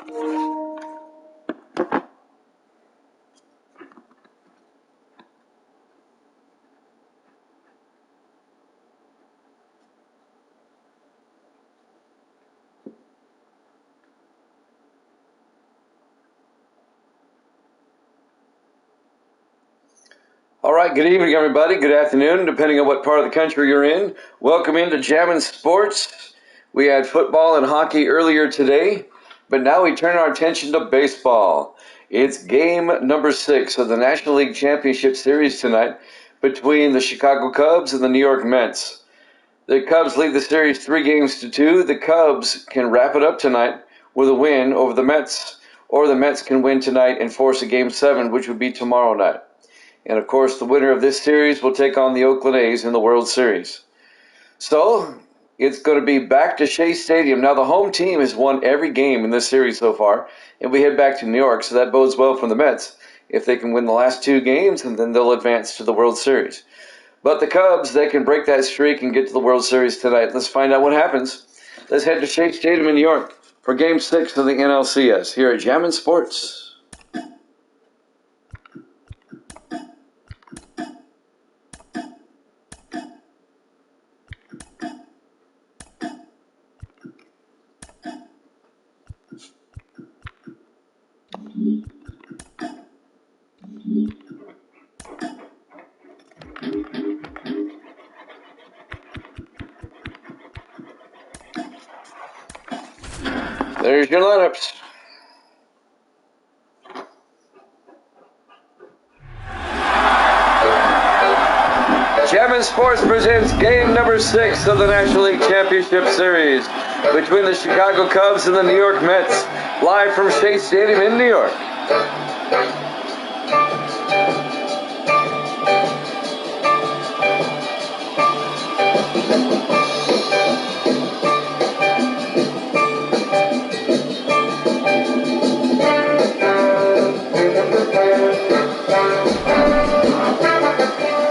All right, good evening, everybody. Good afternoon, depending on what part of the country you're in. Welcome into Jammin' Sports. We had football and hockey earlier today, but now we turn our attention to baseball. It's game number 6 of the National League Championship Series tonight between the Chicago Cubs and the New York Mets. The Cubs lead the series 3-2. The Cubs can wrap it up tonight with a win over the Mets, or the Mets can win tonight and force a Game 7, which would be tomorrow night. And, of course, the winner of this series will take on the Oakland A's in the World Series. So, it's going to be back to Shea Stadium. Now, the home team has won every game in this series so far, and we head back to New York, so that bodes well for the Mets if they can win the last 2 games, and then they'll advance to the World Series. But the Cubs, they can break that streak and get to the World Series tonight. Let's find out what happens. Let's head to Shea Stadium in New York for Game 6 of the NLCS here at Jammin' Sports. There's your lineups. Jammin' Sports presents game number 6 of the National League Championship Series between the Chicago Cubs and the New York Mets, live from Shea Stadium in New York.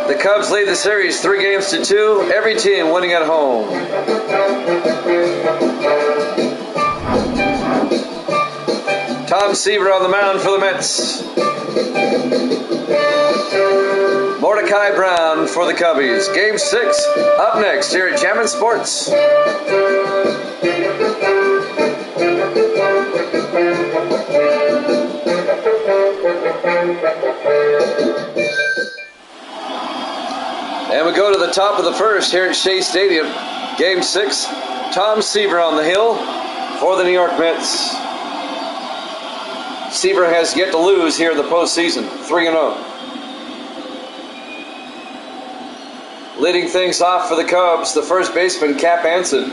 The Cubs lead the series 3-2, every team winning at home. Tom Seaver on the mound for the Mets. Mordecai Brown for the Cubbies. Game 6 up next here at Jammin' Sports. And we go to the top of the first here at Shea Stadium. Game 6, Tom Seaver on the hill for the New York Mets. Seaver has yet to lose here in the postseason, 3-0. Leading things off for the Cubs, the first baseman, Cap Anson.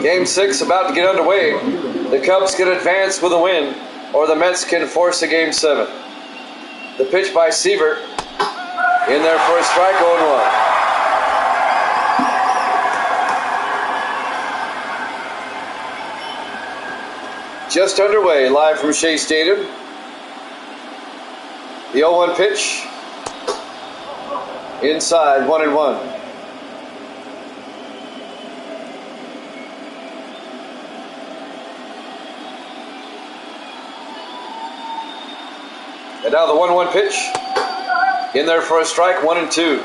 Game 6 about to get underway. The Cubs can advance with a win, or the Mets can force a Game 7. The pitch by Seaver. In there for a strike, 0-1. Just underway, live from Shea Stadium. The 0-1 pitch. Inside, 1-1. And now the 1-1 pitch. In there for a strike, 1-2.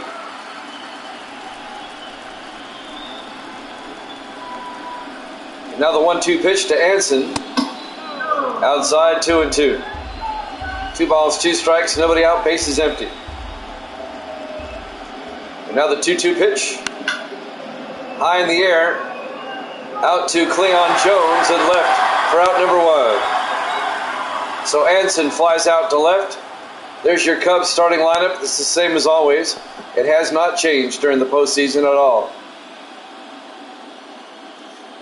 Now the 1-2 pitch to Anson. Outside, 2-2. 2 balls, 2 strikes, nobody out, base is empty. And now the 2-2 pitch. High in the air. Out to Cleon Jones and left for out number 1. So Anson flies out to left. There's your Cubs starting lineup. It's the same as always. It has not changed during the postseason at all.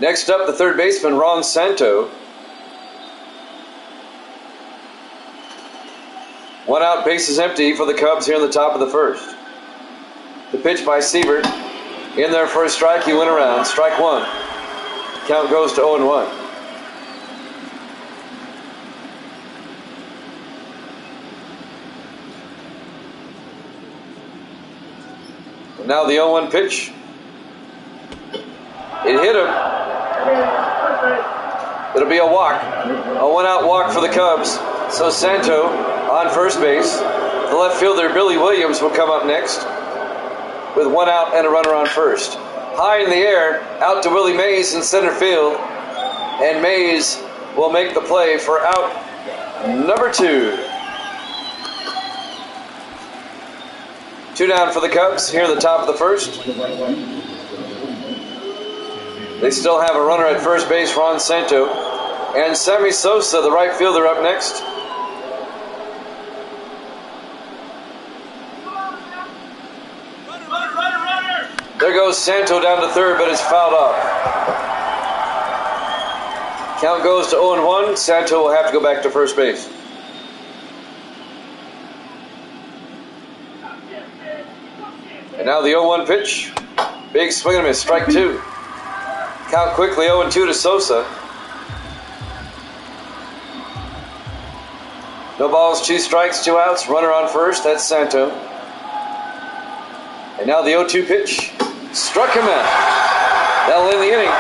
Next up, the third baseman, Ron Santo. 1 out, bases empty for the Cubs here in the top of the first. The pitch by Seaver. In there for a strike, he went around. Strike 1. Count goes to 0-1. Now the 0-1 pitch. It hit him. It'll be a walk. A one-out walk for the Cubs. So Santo on first base. The left fielder, Billy Williams, will come up next with one out and a runner on first. High in the air, out to Willie Mays in center field. And Mays will make the play for out number 2. 2 down for the Cubs here at the top of the first. They still have a runner at first base, Ron Santo. And Sammy Sosa, the right fielder, up next. There goes Santo down to third, but it's fouled off. Count goes to 0-1. Santo will have to go back to first base. And now the 0-1 pitch. Big swing and a miss, strike 2. Count quickly 0-2 to Sosa. No balls, 2 strikes, 2 outs. Runner on first, that's Santo. And now the 0-2 pitch. Struck him out. That'll end the inning.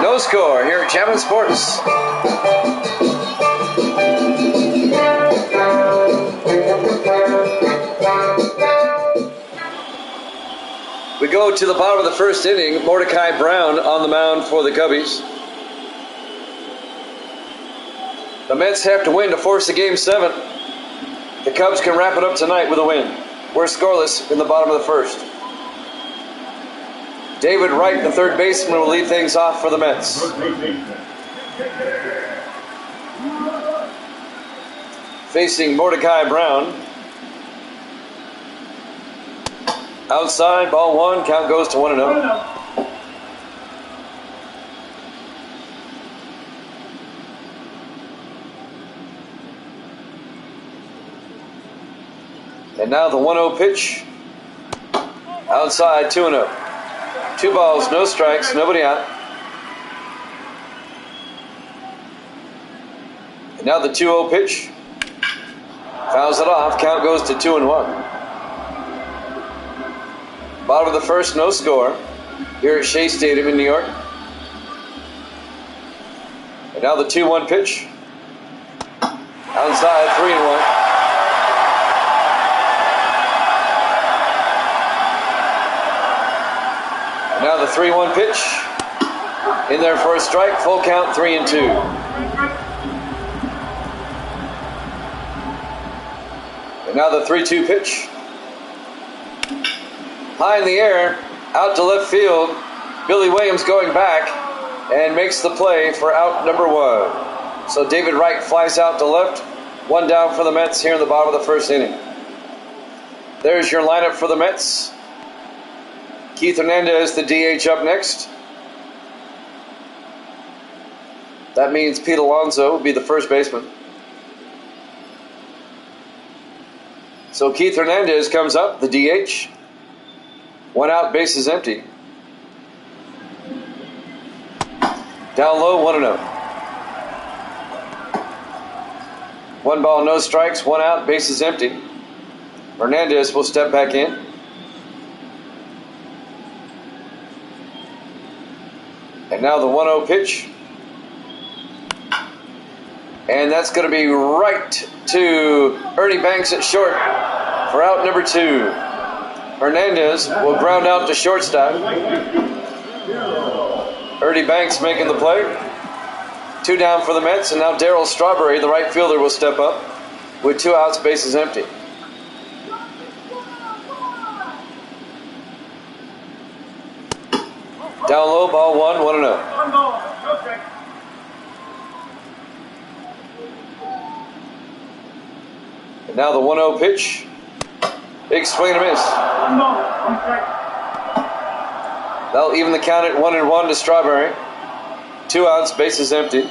No score here at Chapman Sports. We go to the bottom of the first inning. Mordecai Brown on the mound for the Cubbies. The Mets have to win to force a Game 7. The Cubs can wrap it up tonight with a win. We're scoreless in the bottom of the first. David Wright, the third baseman, will lead things off for the Mets. Facing Mordecai Brown. Outside, ball 1, count goes to 1-0. And now the 1-0 pitch. Outside, 2-0. 2 balls, no strikes, nobody out. And now the 2-0 pitch. Fouls it off, count goes to 2-1. Bottom of the first, no score here at Shea Stadium in New York. And now the 2-1 pitch. Outside, 3-1. And now the 3-1 pitch. In there for a strike, full count, 3-2. And now the 3-2 pitch. High in the air, out to left field. Billy Williams going back and makes the play for out number 1. So David Wright flies out to left. 1 down for the Mets here in the bottom of the first inning. There's your lineup for the Mets. Keith Hernandez, the DH, up next. That means Pete Alonso will be the first baseman. So Keith Hernandez comes up, the DH. 1 out, bases empty. Down low, 1-0. 1 ball, no strikes, 1 out, bases empty. Hernandez will step back in. And now the 1-0 pitch. And that's going to be right to Ernie Banks at short for out number 2. Hernandez will ground out to shortstop. Ernie Banks making the play. 2 down for the Mets, and now Darryl Strawberry, the right fielder, will step up with 2 outs, bases empty. Down low, ball 1, 1-0. 1 ball, no strike. And now the 1-0 pitch. Big swing and a miss. 1 ball, 1 strike. That'll even the count at 1-1 to Strawberry. 2 outs, bases empty.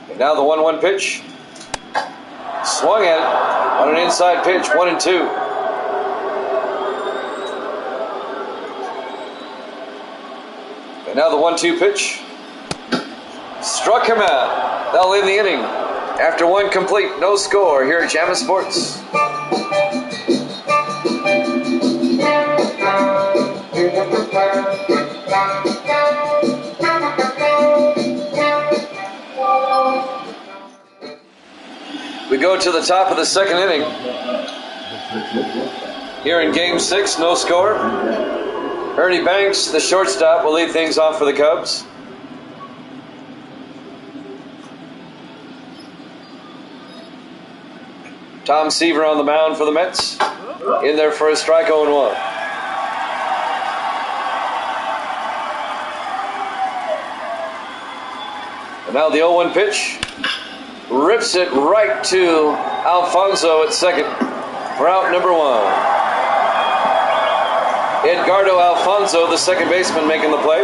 And now the 1-1 pitch. Swung at it on an inside pitch, 1-2. And now the 1-2 pitch. Struck him out. That'll end the inning. After 1 complete, no score here at Chapman Sports. go to the top of the second inning. Here in Game 6, no score. Ernie Banks, the shortstop, will lead things off for the Cubs. Tom Seaver on the mound for the Mets. In there for a strike, 0-1. And now the 0-1 pitch. Rips it right to Alfonso at second for out number 1. Edgardo Alfonso, the second baseman, making the play.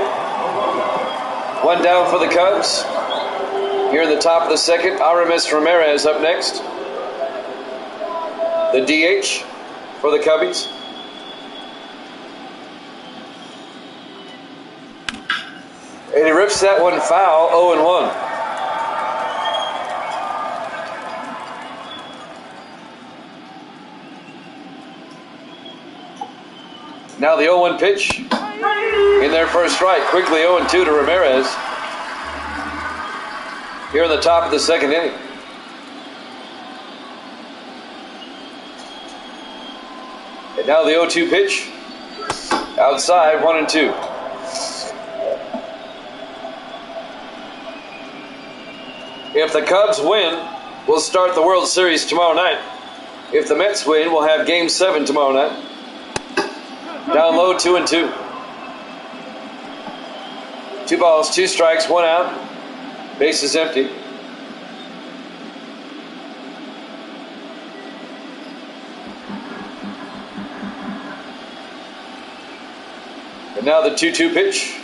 One down for the Cubs. Here in the top of the second, Aramis Ramirez up next. The DH for the Cubbies. And he rips that one foul, 0-1. Now the 0-1 pitch. In there for a strike. Quickly 0-2 to Ramirez. Here in the top of the second inning. And now the 0-2 pitch. Outside, 1-2. If the Cubs win, we'll start the World Series tomorrow night. If the Mets win, we'll have Game 7 tomorrow night. Down low, 2-2. 2 balls, 2 strikes, 1 out. Base is empty. And now the 2-2 pitch.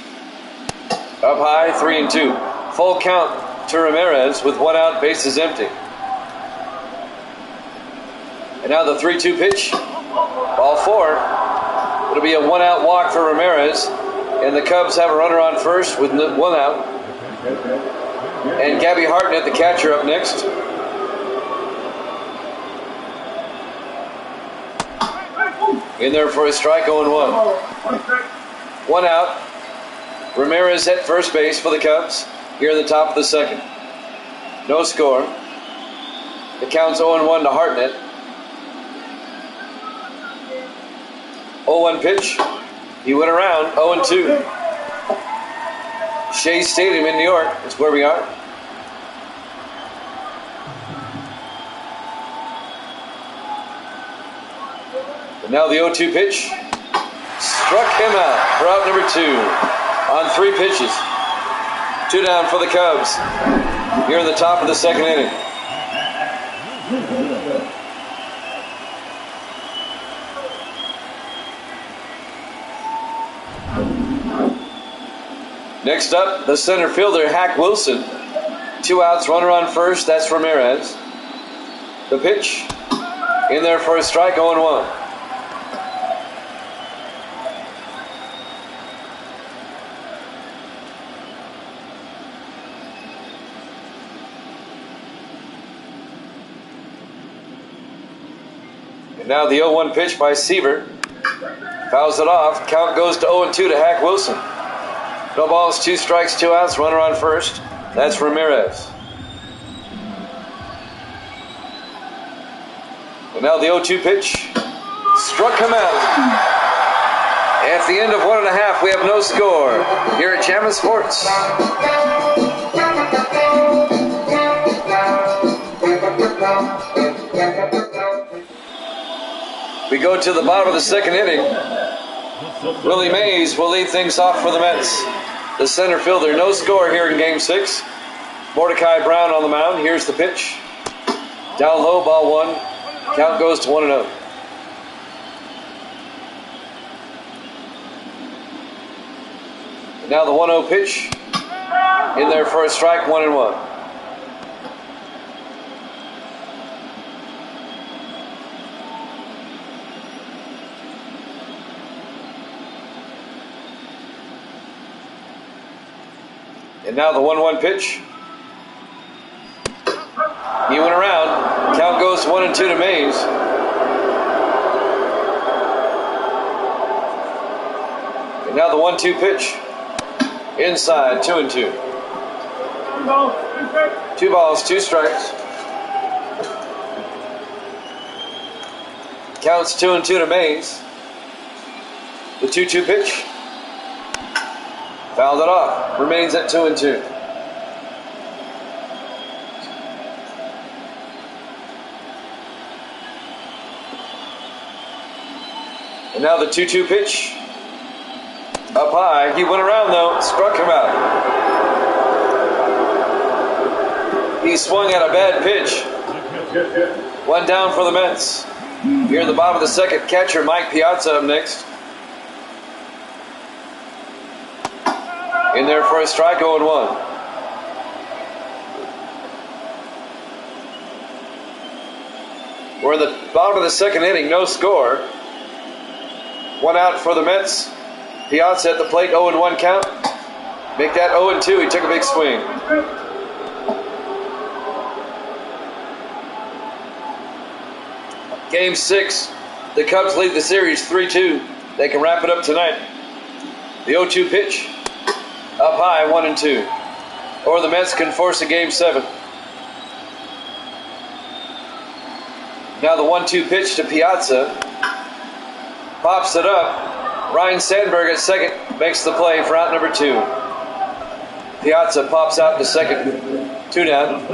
Up high, 3-2. Full count to Ramirez with 1 out, base is empty. And now the 3-2 pitch. Ball 4. It'll be a 1 out walk for Ramirez. And the Cubs have a runner on first with 1 out. And Gabby Hartnett, the catcher, up next. In there for a strike, 0-1. 1 out. Ramirez at first base for the Cubs. Here in the top of the second. No score. The count's 0-1 to Hartnett. 0-1 pitch. He went around, 0-2. Shea Stadium in New York is where we are. And now the 0-2 pitch. Struck him out for out number 2 on 3 pitches. 2 down for the Cubs here in the top of the second inning. Next up, the center fielder, Hack Wilson. 2 outs, runner on first, that's Ramirez. The pitch, in there for a strike, 0-1. And now the 0-1 pitch by Seaver. Fouls it off. Count goes to 0-2 to Hack Wilson. No balls, 2 strikes, 2 outs, runner on first. That's Ramirez. And now the 0-2 pitch. Struck him out. At the end of 1.5, we have no score here at Jammin' Sports. We go to the bottom of the second inning. Willie Mays will lead things off for the Mets. The center fielder, no score here in Game 6. Mordecai Brown on the mound. Here's the pitch. Down low, ball 1. Count goes to 1-0. Now the 1-0 pitch. In there for a strike, 1-1. And now the 1-1 pitch. He went around. Count goes 1-2 to Mays. And now the 1-2 pitch. Inside, 2-2. 2 balls, 2 strikes. Counts 2-2 to Mays. The 2-2 pitch. Fouled it off. Remains at 2-2. And now the 2-2 pitch. Up high. He went around though. Struck him out. He swung at a bad pitch. One down for the Mets. Here at the bottom of the second, catcher Mike Piazza up next. In there for a strike, 0-1. We're in the bottom of the second inning, no score. One out for the Mets. Piazza at the plate, 0-1 count. Make that 0-2. He took a big swing. Game 6. The Cubs lead the series 3-2. They can wrap it up tonight. The 0-2 pitch. Up high, 1-2. Or the Mets can force a Game 7. Now the 1-2 pitch to Piazza. Pops it up. Ryan Sandberg at second makes the play for out number 2. Piazza pops out to second. 2 down.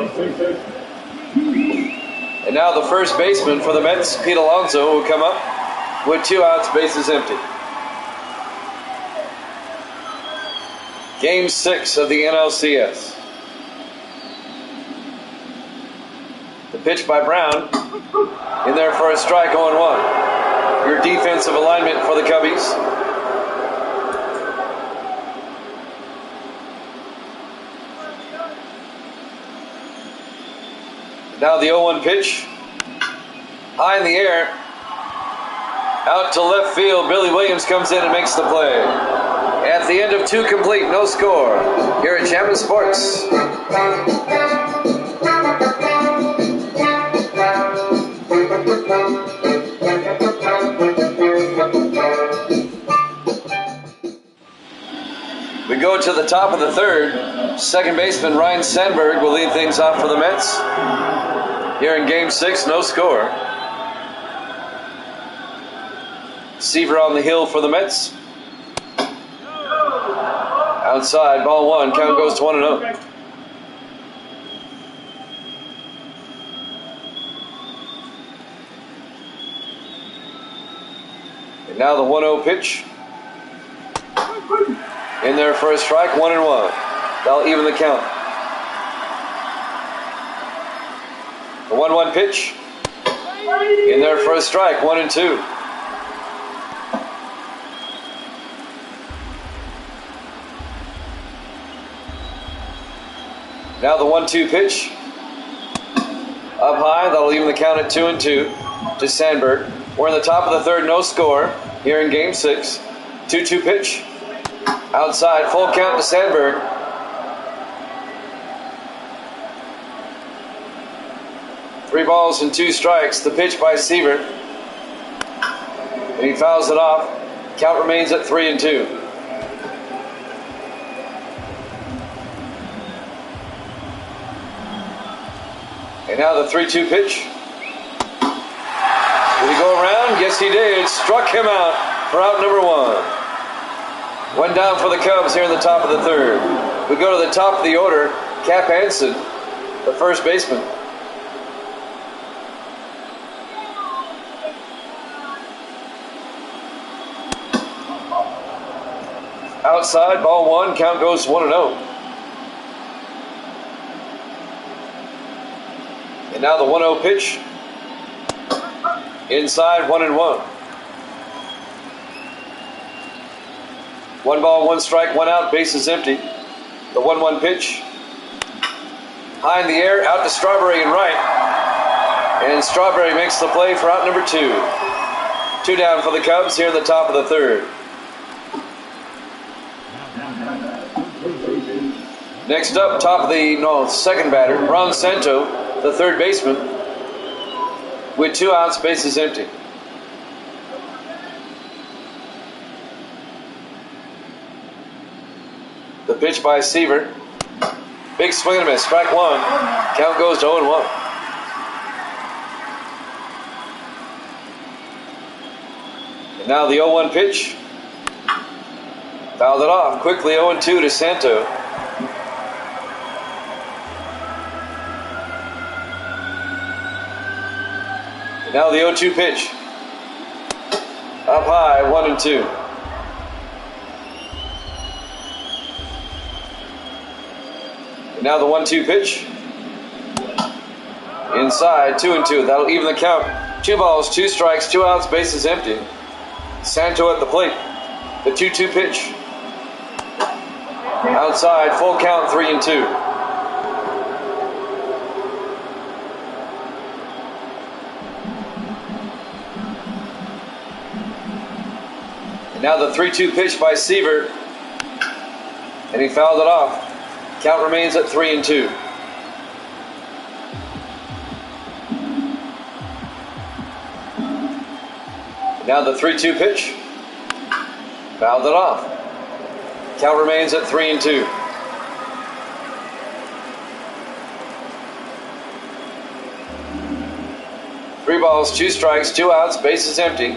And now the first baseman for the Mets, Pete Alonso, will come up with 2 outs, bases empty. Game 6 of the NLCS. The pitch by Brown. In there for a strike, 0-1. Your defensive alignment for the Cubbies. Now the 0-1 pitch. High in the air. Out to left field. Billy Williams comes in and makes the play. At the end of 2 complete, no score. Here at Chapman Sports. We go to the top of the third. Second baseman Ryan Sandberg will lead things off for the Mets. Here in Game 6, no score. Seaver on the hill for the Mets. Outside, ball 1. Count goes to 1-0. And now the 1-0 pitch. In there for a strike, 1-1. That'll even the count. The 1-1 pitch. In there for a strike, 1-2. Now the 1-2 pitch. Up high, that'll even the count at 2-2 to Sandberg. We're in the top of the third, no score. Here in Game 6. 2-2 pitch. Outside, full count to Sandberg. Three balls and 2 strikes. The pitch by Seaver. And he fouls it off. Count remains at 3-2. And now the 3-2 pitch. Did he go around? Yes, he did. Struck him out for out number 1. One down for the Cubs here in the top of the third. We go to the top of the order. Cap Hansen, the first baseman. Outside, ball 1. Count goes 1-0. And now the 1-0 pitch. Inside, 1-1. 1 ball, 1 strike, 1 out, bases empty. The 1-1 pitch. High in the air, out to Strawberry and right. And Strawberry makes the play for out number 2. 2 down for the Cubs here in the top of the third. Next up, top of the second batter, Ron Santo, the third baseman, with 2 outs, bases empty. The pitch by Seaver. Big swing and a miss. Strike 1. Count goes to 0-1. Now the 0-1 pitch. Fouled it off. Quickly 0-2 to Santo. Now the 0-2 pitch. Up high, 1-2. Now the 1-2 pitch. Inside, 2-2. That'll even the count. 2 balls, 2 strikes, 2 outs, bases empty. Santo at the plate. The 2-2 pitch. Outside, full count, 3-2. And now the 3-2 pitch by Seaver. And he fouled it off. Count remains at 3-2. Now the 3-2 pitch. Fouled it off. Count remains at 3-2. Three balls, 2 strikes, 2 outs, bases empty.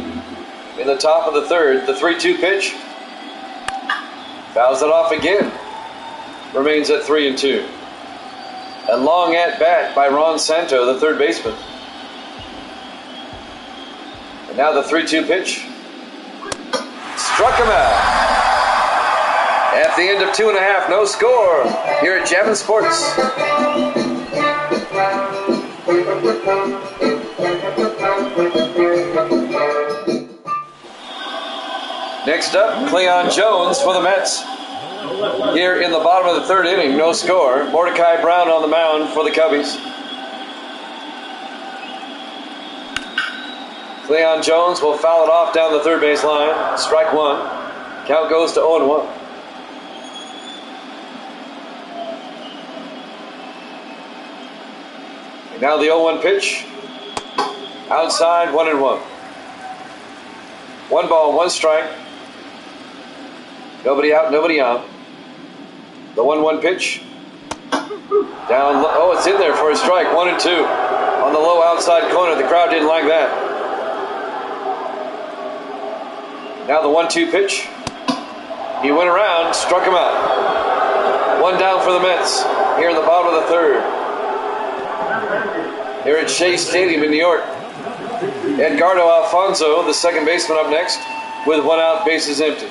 In the top of the third, the 3-2 pitch. Fouls it off again. Remains at 3-2. A long at bat by Ron Santo, the third baseman. And now the 3-2 pitch. Struck him out. At the end of 2.5, no score here at Javin Sports. Next up, Cleon Jones for the Mets. Here in the bottom of the third inning, no score. Mordecai Brown on the mound for the Cubbies. Cleon Jones will foul it off down the third base line. Strike 1. Count goes to 0-1. And now the 0-1 pitch. Outside, 1-1. 1 ball, 1 strike. Nobody out, nobody on. The 1-1 pitch. Down, oh, it's in there for a strike. 1-2 on the low outside corner. The crowd didn't like that. Now the 1-2 pitch. He went around, struck him out. 1 down for the Mets here in the bottom of the third. Here at Shea Stadium in New York. Edgardo Alfonso, the second baseman, up next with 1 out, bases empty.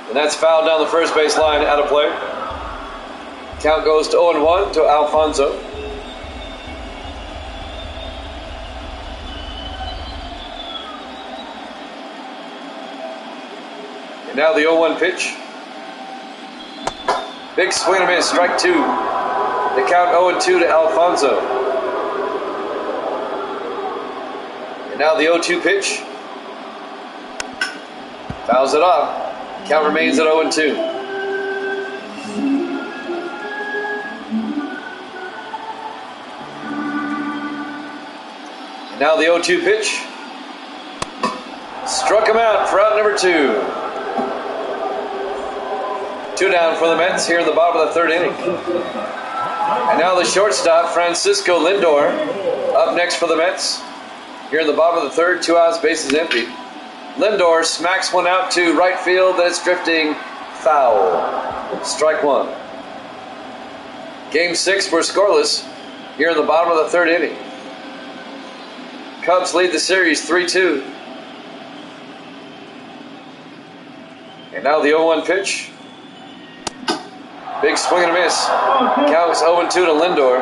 And that's fouled down the first base line, out of play. Count goes to 0-1 to Alfonso. And now the 0-1 pitch. Big swing and a miss, strike 2. The count 0-2 to Alfonso. And now the 0-2 pitch. Fouls it off. Count remains at 0-2. And now the 0-2 pitch. Struck him out for out number 2. 2 down for the Mets here in the bottom of the third inning. And now the shortstop, Francisco Lindor, up next for the Mets. Here in the bottom of the third, 2 outs, bases empty. Lindor smacks one out to right field, that it's drifting foul. Strike 1. Game 6, we're scoreless here in the bottom of the third inning. Cubs lead the series 3-2. And now the 0-1 pitch. Big swing and a miss. Counts 0-2 to Lindor.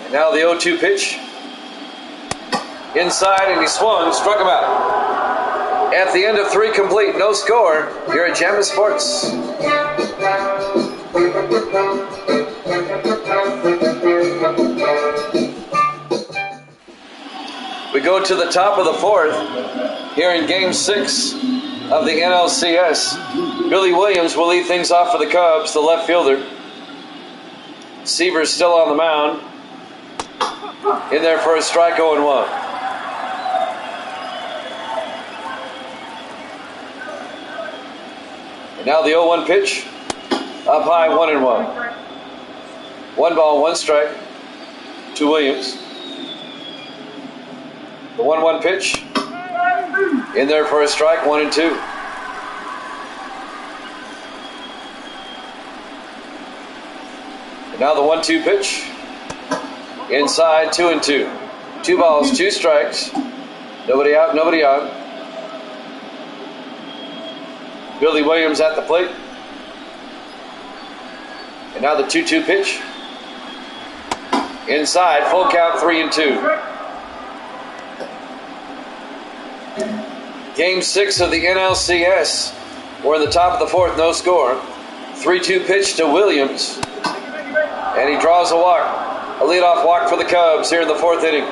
And now the 0-2 pitch. Inside, and he swung, struck him out. At the end of 3 complete, no score here at Javin Sports. We go to the top of the 4th here in Game 6 of the NLCS. Billy Williams will lead things off for the Cubs, the left fielder. Seaver's still on the mound. In there for a strike, 0-1. And Now the 0-1 pitch. Up high, 1-1. 1 ball, 1 strike to Williams. The 1-1 pitch. In there for a strike, 1-2. And now the 1-2 pitch. Inside, 2-2. 2 balls, 2 strikes. Nobody out, nobody on. Billy Williams at the plate. And now the 2-2 pitch. Inside, full count, 3-2. Game 6 of the NLCS. We're in the top of the 4th, no score. 3-2 pitch to Williams. And he draws a walk. A leadoff walk for the Cubs here in the 4th inning.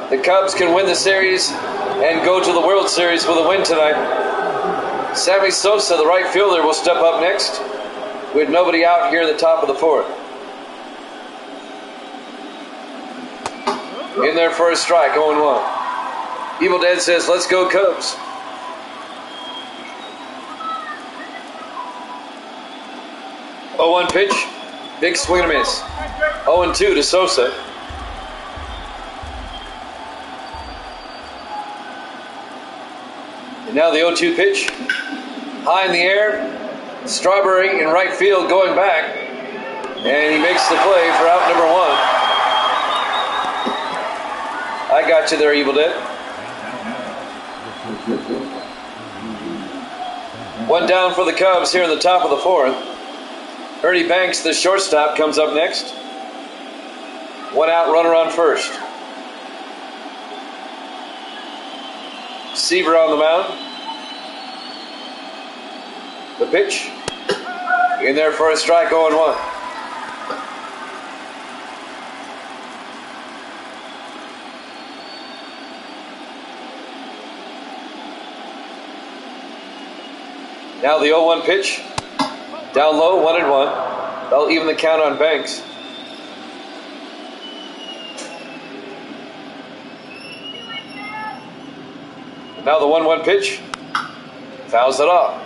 The Cubs can win the series and go to the World Series with a win tonight. Sammy Sosa, the right fielder, will step up next with nobody out here in the top of the 4th. In there for a strike, 0-1. Evil Dead says, let's go Cubs. Oh, 1 pitch, big swing and a miss. 0-2 to Sosa. And now the 0-2 pitch. High in the air. Strawberry in right field going back. And he makes the play for out number 1. I got you there, Evil Dead. 1 down for the Cubs here in the top of the 4th. Ernie Banks, the shortstop, comes up next. 1 out, runner on first. Seaver on the mound. The pitch. In there for a strike, 0-1. Now the 0-1 pitch. Down low, 1-1. They'll even the count on Banks. Now the 1-1 pitch. Fouls it off.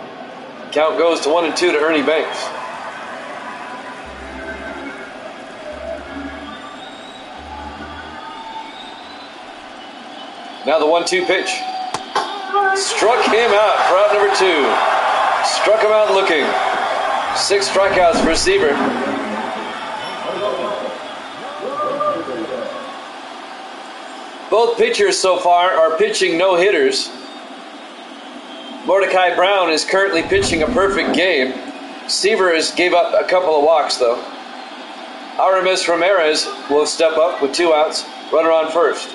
Count goes to 1-2 to Ernie Banks. Now the 1-2 pitch. Struck him out for out number 2. Struck him out looking. 6 strikeouts for Seaver. Both pitchers so far are pitching no-hitters. Mordecai Brown is currently pitching a perfect game. Seaver gave up a couple of walks, though. Aramis Ramirez will step up with 2 outs. Runner on first.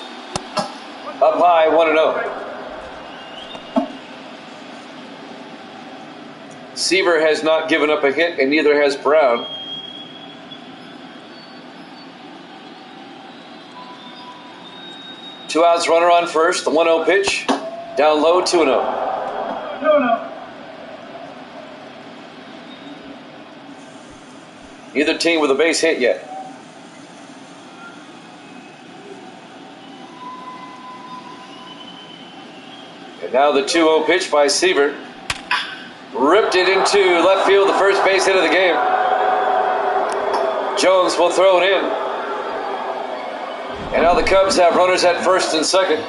Up high, 1-0. Seaver has not given up a hit, and neither has Brown. Two outs, runner on first. The 1-0 pitch. Down low, 2-0. 2-0. Neither team with a base hit yet. And now the 2-0 pitch by Seaver. Ripped it into left field, the first base hit of the game. Jones will throw it in. And now the Cubs have runners at first and second.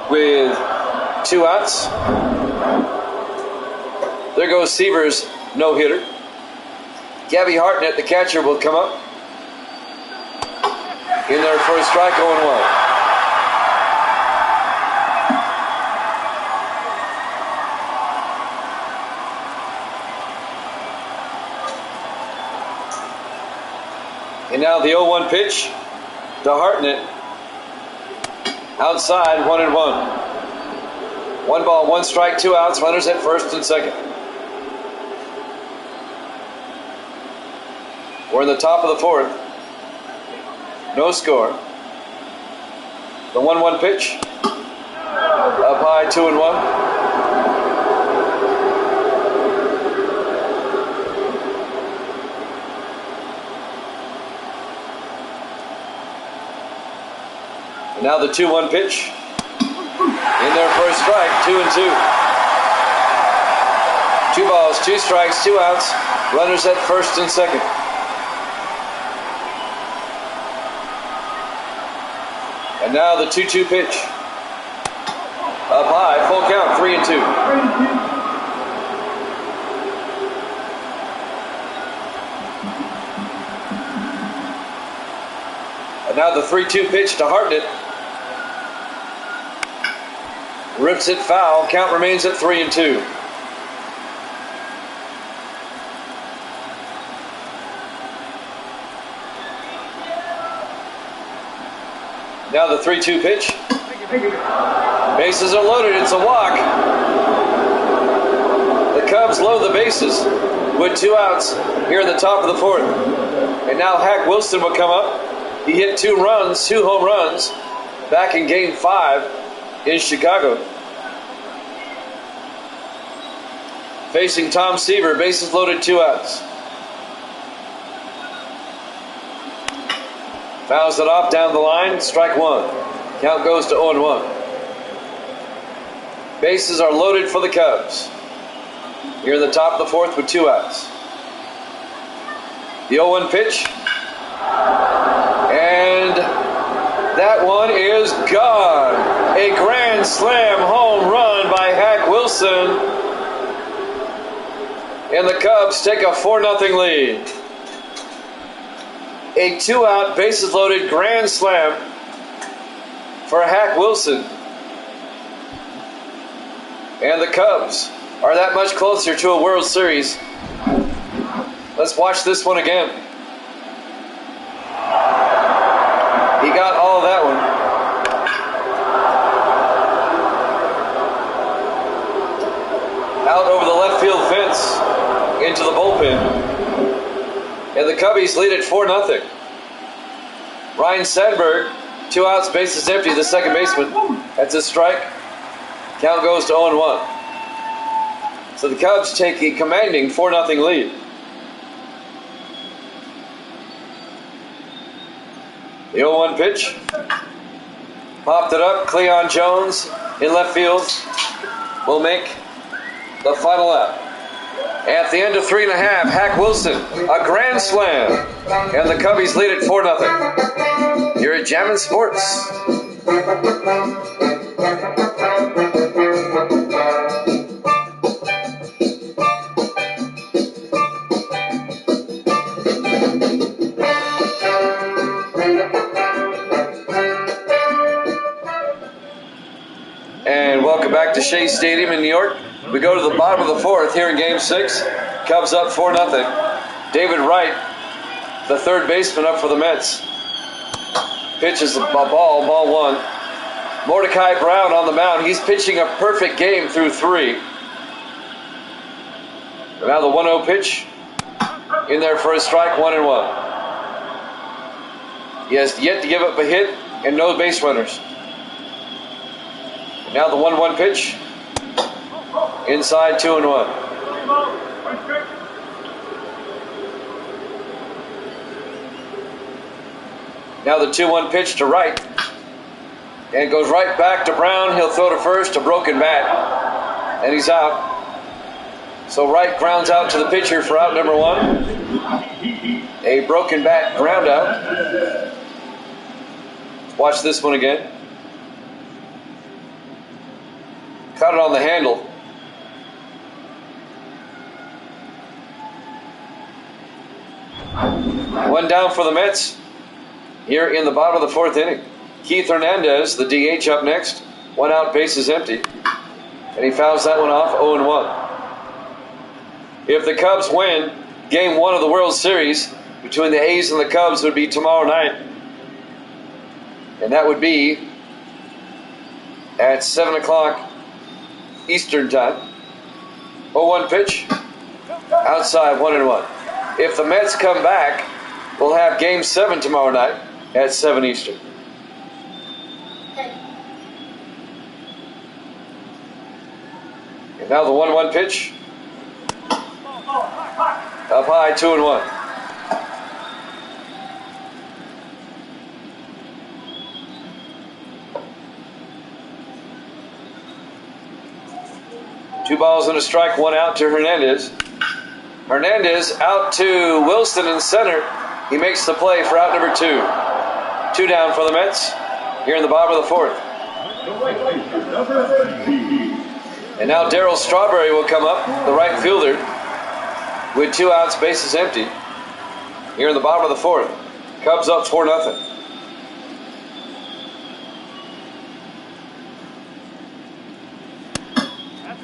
With 2 outs. There goes Seaver's no-hitter. Gabby Hartnett, the catcher, will come up. In there for a strike, 0-1. And now the 0-1 pitch to Hartnett. Outside, 1-1. 1 ball, 1 strike, 2 outs, runners at first and second. We're in the top of the 4th. No score. The 1-1 pitch. Up high, 2-1. Now the 2-1 pitch. In there for a strike, 2-2. 2 balls, 2 strikes, 2 outs. Runners at first and second. And now the 2-2 pitch. Up high, full count, 3-2. And now the 3-2 pitch to Hartnett. Rips it foul. Count remains at 3-2. Now the 3-2 pitch. Bases are loaded. It's a walk. The Cubs load the bases with 2 outs here in the top of the 4th. And now Hack Wilson will come up. He hit 2 runs, 2 home runs back in Game 5 in Chicago. Facing Tom Seaver, bases loaded, 2 outs. Fouls it off down the line, strike 1. Count goes to 0-1. Bases are loaded for the Cubs. Here in the top of the 4th with 2 outs. The 0-1 pitch. And that one is gone. A grand slam home run by Hack Wilson. And the Cubs take a 4-0 lead. A 2-out, bases loaded grand slam for Hack Wilson. And the Cubs are that much closer to a World Series. Let's watch this one again. He got all of that one. Out over the left field fence into the bullpen. And the Cubbies lead at 4-0. Ryan Sandberg, 2 outs, bases empty, the second baseman. That's a strike. Count goes to 0-1. So the Cubs take a commanding 4-0 lead. The 0-1 pitch. Popped it up. Cleon Jones in left field will make the final out. At the end of 3.5, Hack Wilson, a grand slam. And the Cubbies lead at 4-0. You're at Jammin' Sports. And welcome back to Shea Stadium in New York. We go to the bottom of the 4th here in Game 6. Cubs up 4-0. David Wright, the third baseman, up for the Mets. Pitches a ball 1. Mordecai Brown on the mound. He's pitching a perfect game through 3. And now the 1-0 pitch. In there for a strike, 1-1. He has yet to give up a hit and no base runners. And now the 1-1 pitch. Inside, 2-1. Now the 2-1 pitch to Wright. And goes right back to Brown. He'll throw to first, a broken bat. And he's out. So Wright grounds out to the pitcher for out number 1. A broken bat ground out. Watch this one again. Caught it on the handle. One down for the Mets here in the bottom of the 4th inning. Keith Hernandez, the DH, up next. 1 out, bases empty. And he fouls that one off, 0-1. If the Cubs win, Game 1 of the World Series between the A's and the Cubs would be tomorrow night. And that would be at 7 o'clock Eastern time. 0-1 pitch. Outside, 1-1. If the Mets come back, we'll have Game 7 tomorrow night at 7 Eastern. And now the 1-1 pitch. Up high, 2-1. 2 balls and a strike, 1 out to Hernandez. Hernandez out to Wilson in center. He makes the play for out number 2. 2 down for the Mets here in the bottom of the 4th. And now Darryl Strawberry will come up, the right fielder, with 2 outs, bases empty here in the bottom of the 4th. Cubs up 4-0.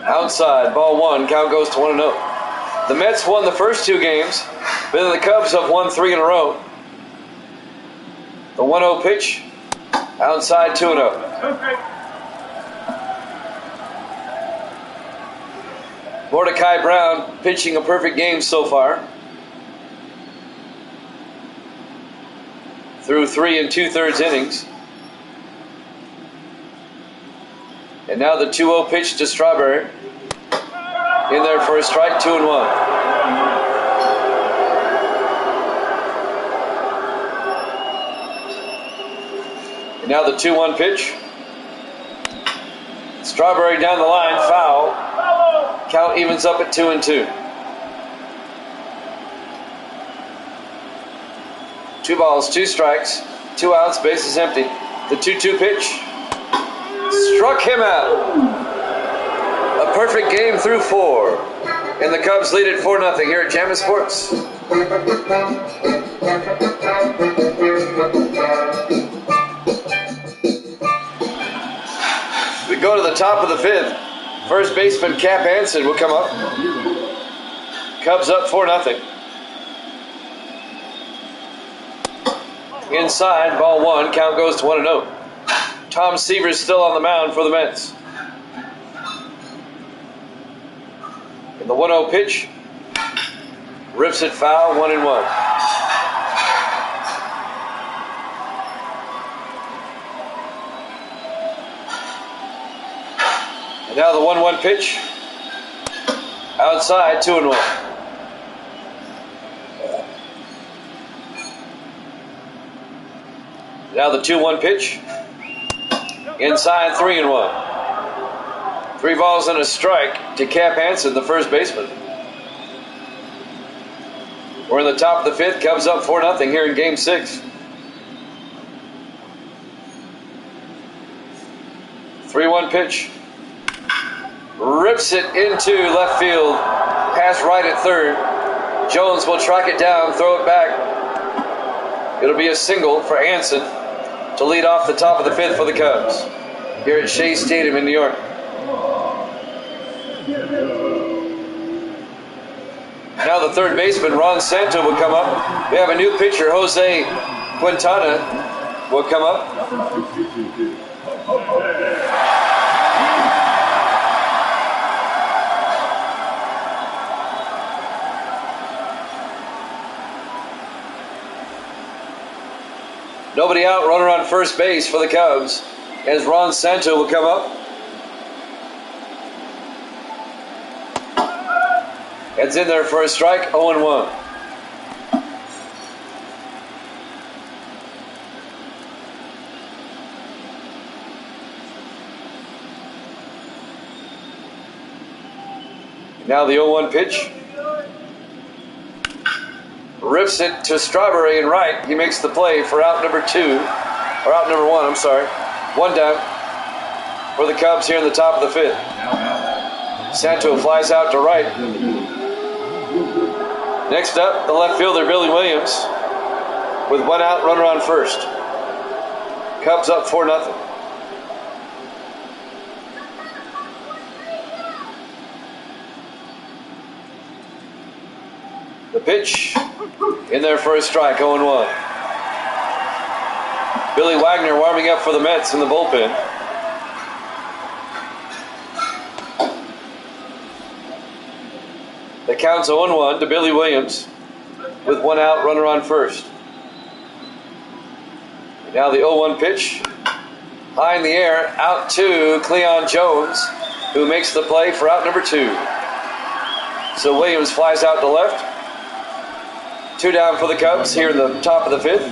Outside, ball 1, count goes to 1-0. The Mets won the first 2 games, but then the Cubs have won 3 in a row. The 1-0 pitch, outside, 2-0. Mordecai Brown pitching a perfect game so far. Through 3 2/3 innings. And now the 2-0 pitch to Strawberry. In there for a strike, 2-1. And now the 2-1 pitch. Strawberry down the line, foul. Count evens up at 2-2. 2 balls, 2 strikes, 2 outs, bases empty. The 2-2 pitch struck him out. A perfect game through 4. And the Cubs lead at 4-0 here at Jammin' Sports. We go to the top of the 5th. First baseman Cap Hansen will come up. Cubs up 4-0. Inside, ball 1, count goes to 1-0. Tom Seaver's still on the mound for the Mets. And the 1-0 pitch rips it foul, 1-1. And now the 1-1 pitch outside, 2-1. Now the 2-1 pitch inside, 3-1. 3 balls and a strike to Cap Hansen, the first baseman. We're in the top of the 5th. Cubs up 4-0 here in Game 6. 3-1 pitch. Rips it into left field. Pass right at third. Jones will track it down, throw it back. It'll be a single for Hansen to lead off the top of the 5th for the Cubs here at Shea Stadium in New York. Now the third baseman, Ron Santo, will come up. We have a new pitcher, Jose Quintana, will come up. Nobody out, runner on first base for the Cubs as Ron Santo will come up. Heads in there for a strike, 0-1. Now the 0-1 pitch. Rips it to Strawberry in right. He makes the play for out number 1, I'm sorry. 1 down for the Cubs here in the top of the 5th. Santo flies out to right. Next up, the left fielder, Billy Williams, with 1 out, runner on first. Cubs up 4-0. The pitch in there for a strike, 0-1. Billy Wagner warming up for the Mets in the bullpen. The count's 0-1 to Billy Williams with 1 out, runner on first. Now the 0-1 pitch. High in the air, out to Cleon Jones, who makes the play for out number 2. So Williams flies out to left. 2 down for the Cubs here in the top of the 5th.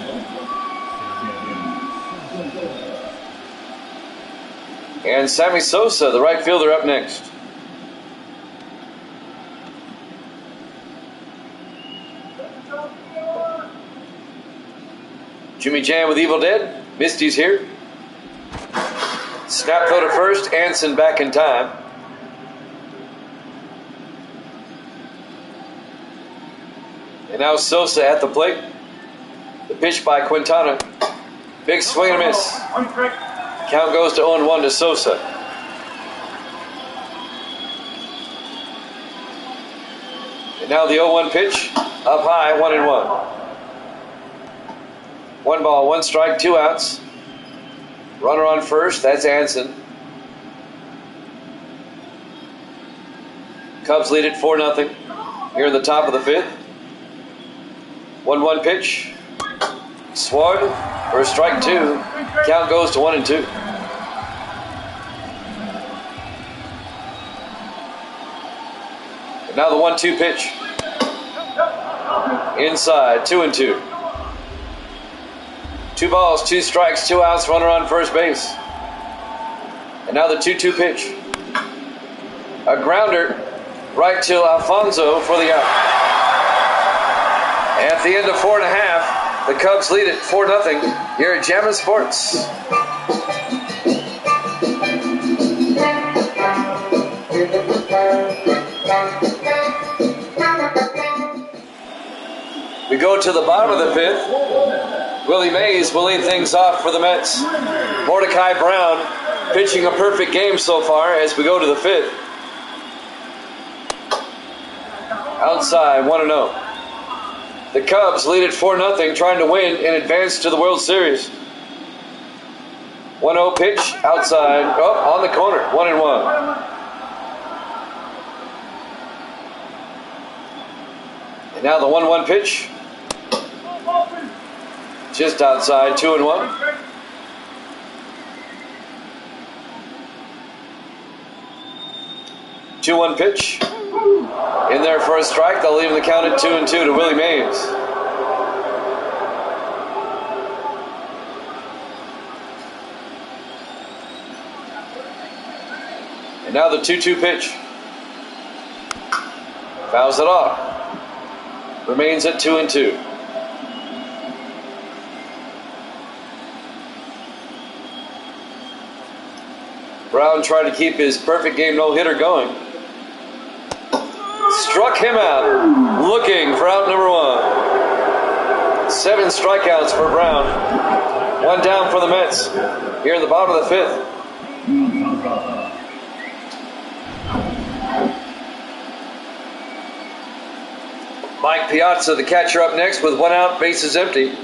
And Sammy Sosa, the right fielder, up next. Jimmy Jam with Evil Dead. Misty's here. Snap throw to first. Anson back in time. And now Sosa at the plate. The pitch by Quintana. Big swing and a miss. Count goes to 0-1 to Sosa. And now the 0-1 pitch. Up high, 1-1. 1 ball, 1 strike, 2 outs. Runner on first, that's Anson. Cubs lead it 4-0 here in the top of the 5th. 1-1 pitch. Swung for strike 2. Count goes to 1-2. And now the 1-2 pitch. Inside, 2-2. 2 balls, 2 strikes, 2 outs, runner on first base. And now the 2-2 pitch. A grounder right to Alfonso for the out. At the end of 4.5, the Cubs lead it 4-0 here at Jammin' Sports. We go to the bottom of the 5th. Willie Mays will lead things off for the Mets. Mordecai Brown pitching a perfect game so far as we go to the 5th. Outside, 1-0. The Cubs lead it 4-0, trying to win and advance to the World Series. 1-0 pitch, outside, on the corner, 1-1. And now the 1-1 pitch. Just outside, 2-1. Two-1 pitch. In there for a strike. They'll leave the count at 2-2 to Willie Mays. And now the 2-2 pitch. Fouls it off. Remains at 2-2. Brown tried to keep his perfect game no-hitter going. Struck him out. Looking for out number 1. 7 strikeouts for Brown. 1 down for the Mets. Here in the bottom of the 5th. Mike Piazza, the catcher, up next with 1 out, bases empty.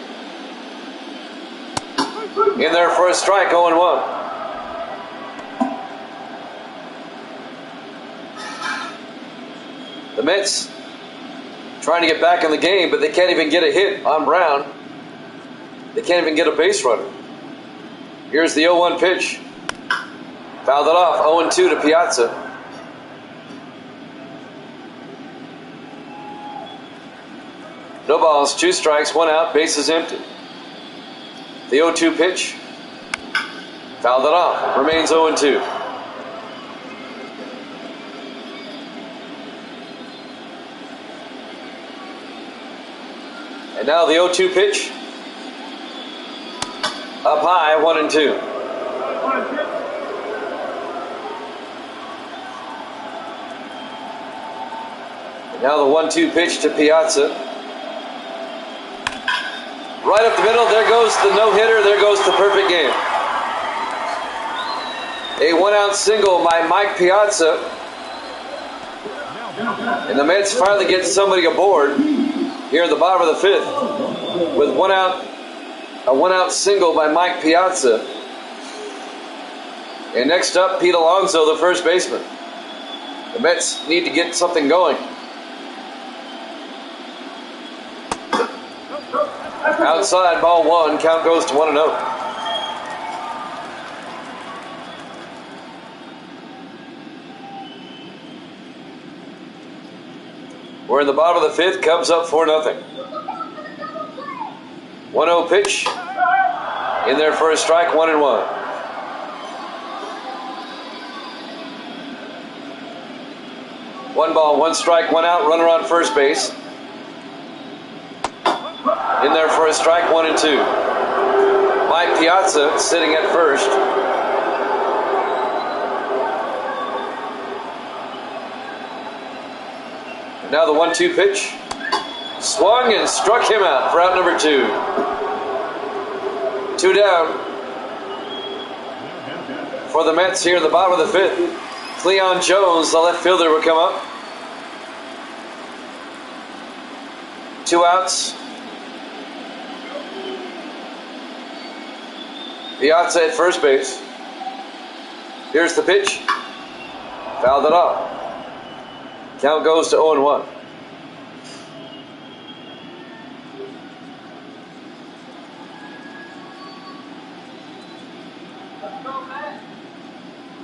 In there for a strike, 0-1. The Mets trying to get back in the game, but they can't even get a hit on Brown. They can't even get a base runner. Here's the 0-1 pitch. Fouled it off, 0-2 to Piazza. No balls, 2 strikes, 1 out, bases empty. The 0-2 pitch. Fouled it off, remains 0-2. And now the 0-2 pitch. Up high, 1-2. And now the 1-2 pitch to Piazza. Right up the middle, there goes the no-hitter, there goes the perfect game. A 1-out single by Mike Piazza. And the Mets finally get somebody aboard here at the bottom of the 5th with 1 out, a 1-out single by Mike Piazza. And next up, Pete Alonso, the first baseman. The Mets need to get something going. Outside, ball 1, count goes to 1-0. We're in the bottom of the 5th, Cubs up 4-0. 1-0 pitch. In there for a strike, 1-1. One ball, 1 strike, 1 out, runner on first base. In there for a strike, 1-2. Mike Piazza sitting at first. And now the 1-2 pitch. Swung and struck him out for out number 2. 2 down. For the Mets here in the bottom of the 5th. Cleon Jones, the left fielder, will come up. 2 outs. Piazza at first base. Here's the pitch. Fouled it off. Count goes to 0-1.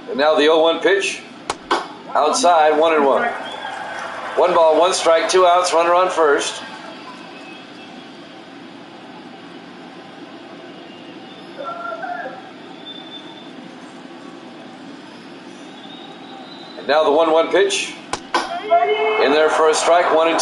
And now the 0-1 pitch. Outside, 1-1. 1 ball, 1 strike, 2 outs, runner on first. And now the 1-1 pitch. In there for a strike, 1-2.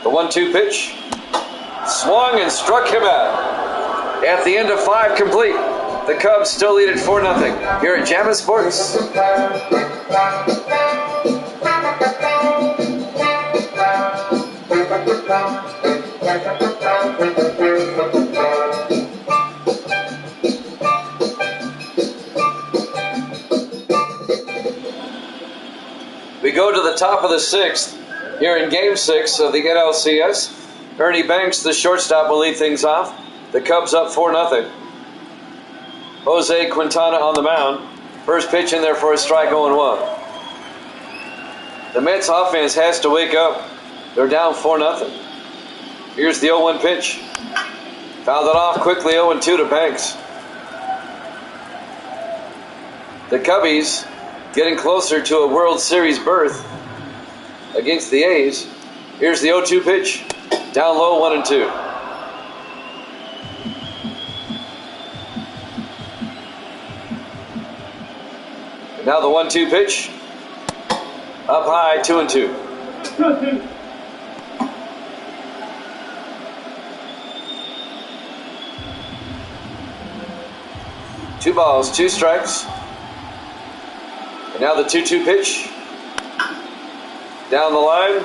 The 1-2 pitch. Swung and struck him out. At the end of 5 complete, the Cubs still lead at 4-0 here at Jammin' Sports. We go to the top of the 6th here in Game 6 of the NLCS. Ernie Banks, the shortstop, will lead things off. The Cubs up 4-0. Jose Quintana on the mound. First pitch in there for a strike, 0-1. The Mets offense has to wake up. They're down 4-0. Here's the 0-1 pitch. Fouled it off quickly, 0-2 to Banks. The Cubbies getting closer to a World Series berth against the A's. Here's the 0-2 pitch. Down low, 1-2. And now the 1-2 pitch. Up high, 2-2. 2 balls, 2 strikes. And now the 2-2 pitch. Down the line.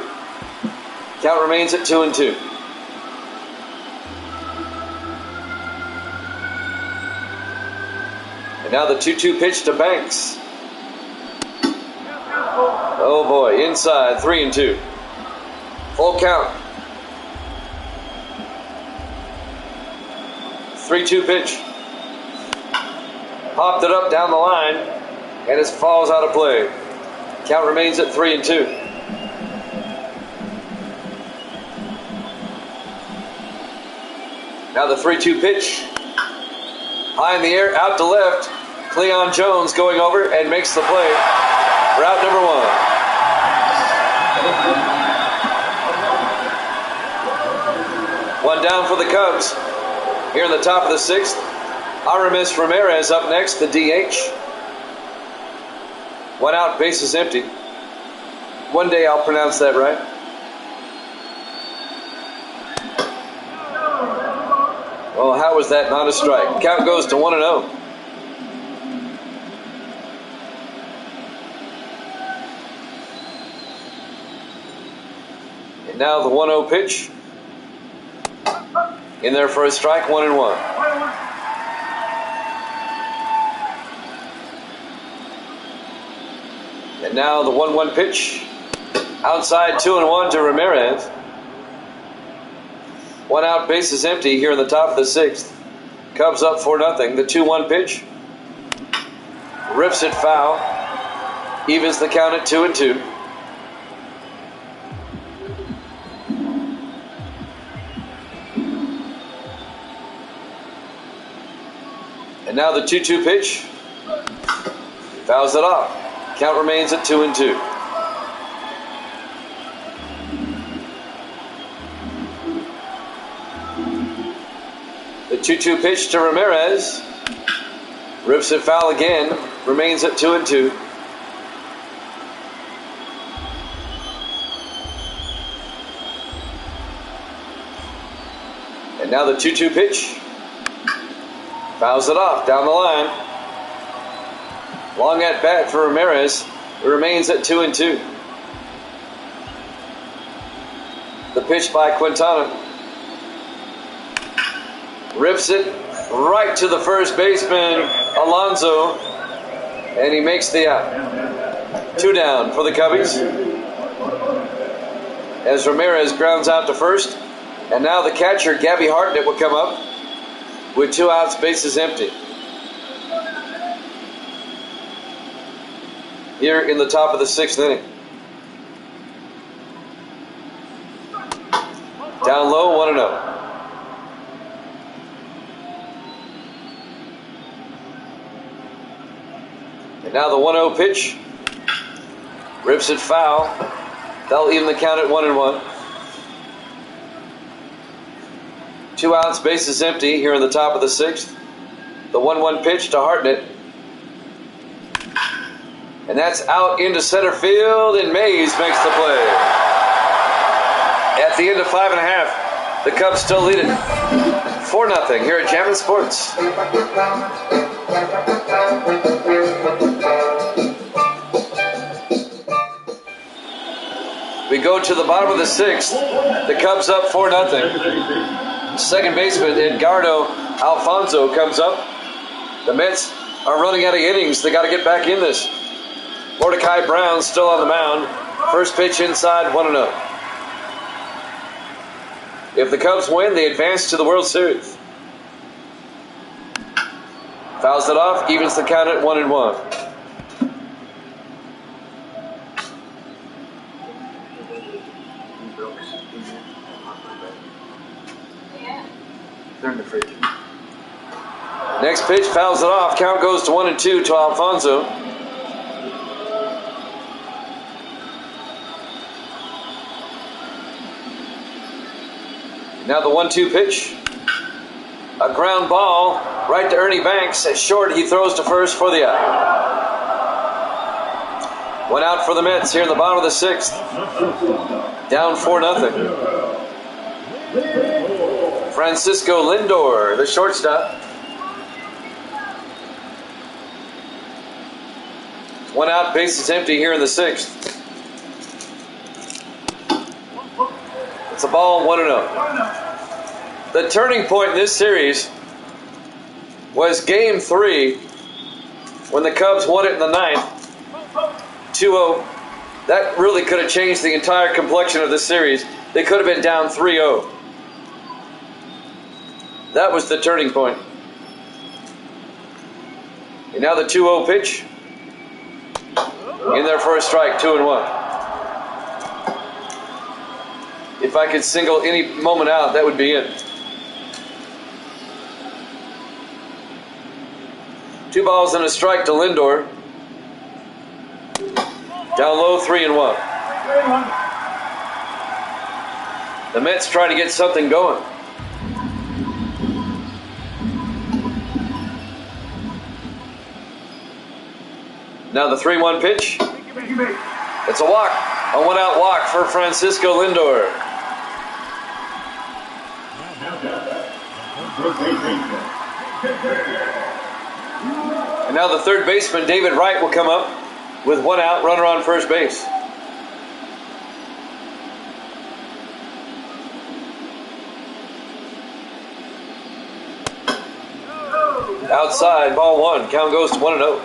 Count remains at 2-2. And now the 2-2 pitch to Banks. Oh boy, inside, 3-2. Full count. 3-2 pitch. Popped it up down the line, and it falls out of play. Count remains at 3-2. Now the 3-2 pitch. High in the air, out to left. Cleon Jones going over and makes the play. Route number 1. 1 down for the Cubs. Here in the top of the 6th. Aramis Ramirez up next, the DH. 1 out, bases empty. One day I'll pronounce that right. Well, how was that not a strike? Count goes to 1-0. And now the 1-0 pitch. In there for a strike, 1-1. And now the 1-1 pitch. Outside, 2-1 to Ramirez. 1 out, bases empty here in the top of the 6th. Cubs up 4-0. The 2-1 pitch. Rips it foul. Evens the count at 2-2. And now the 2-2 pitch. Fouls it off. Count remains at 2-2. The 2-2 pitch to Ramirez. Rips it foul again. Remains at 2-2. And now the 2-2 pitch. Fouls it off down the line. Long at bat for Ramirez. It remains at 2-2. The pitch by Quintana. Rips it right to the first baseman, Alonso. And he makes the out. 2 down for the Cubbies. As Ramirez grounds out to first. And now the catcher, Gabby Hartnett, will come up with 2 outs, bases empty. Here in the top of the 6th inning. Down low, 1-0. And now the 1-0 pitch. Rips it foul. That'll even the count at 1-1. 2 outs, bases empty here in the top of the 6th. The 1-1 pitch to Hartnett. And that's out into center field, and Mays makes the play. At the end of 5.5, the Cubs still lead it 4-0 here at Jammin' Sports. We go to the bottom of the 6th. The Cubs up 4-0. Second baseman Edgardo Alfonso comes up. The Mets are running out of innings. They got to get back in this. Mordecai Brown still on the mound. First pitch inside, 1-0. If the Cubs win, they advance to the World Series. Fouls it off, evens the count at 1-1. They're in the fridge. Next pitch, fouls it off. Count goes to 1-2 to Alfonso. Now the 1-2 pitch. A ground ball right to Ernie Banks. At short, he throws to first for the out. 1 out for the Mets here in the bottom of the 6th. Down 4-0. Francisco Lindor, the shortstop. 1 out, bases empty here in the 6th. It's a ball, 1-0. The turning point in this series was Game 3 when the Cubs won it in the 9th, 2-0. That really could have changed the entire complexion of the series. They could have been down 3-0. That was the turning point. And now the 2-0 pitch. In there for a strike, 2-1. If I could single any moment out, that would be it. 2 balls and a strike to Lindor. Down low, 3-1. The Mets trying to get something going. Now the 3-1 pitch. It's a walk. A 1-out walk for Francisco Lindor. And now the third baseman, David Wright, will come up with 1 out, runner on first base. Outside, ball 1. Count goes to 1-0.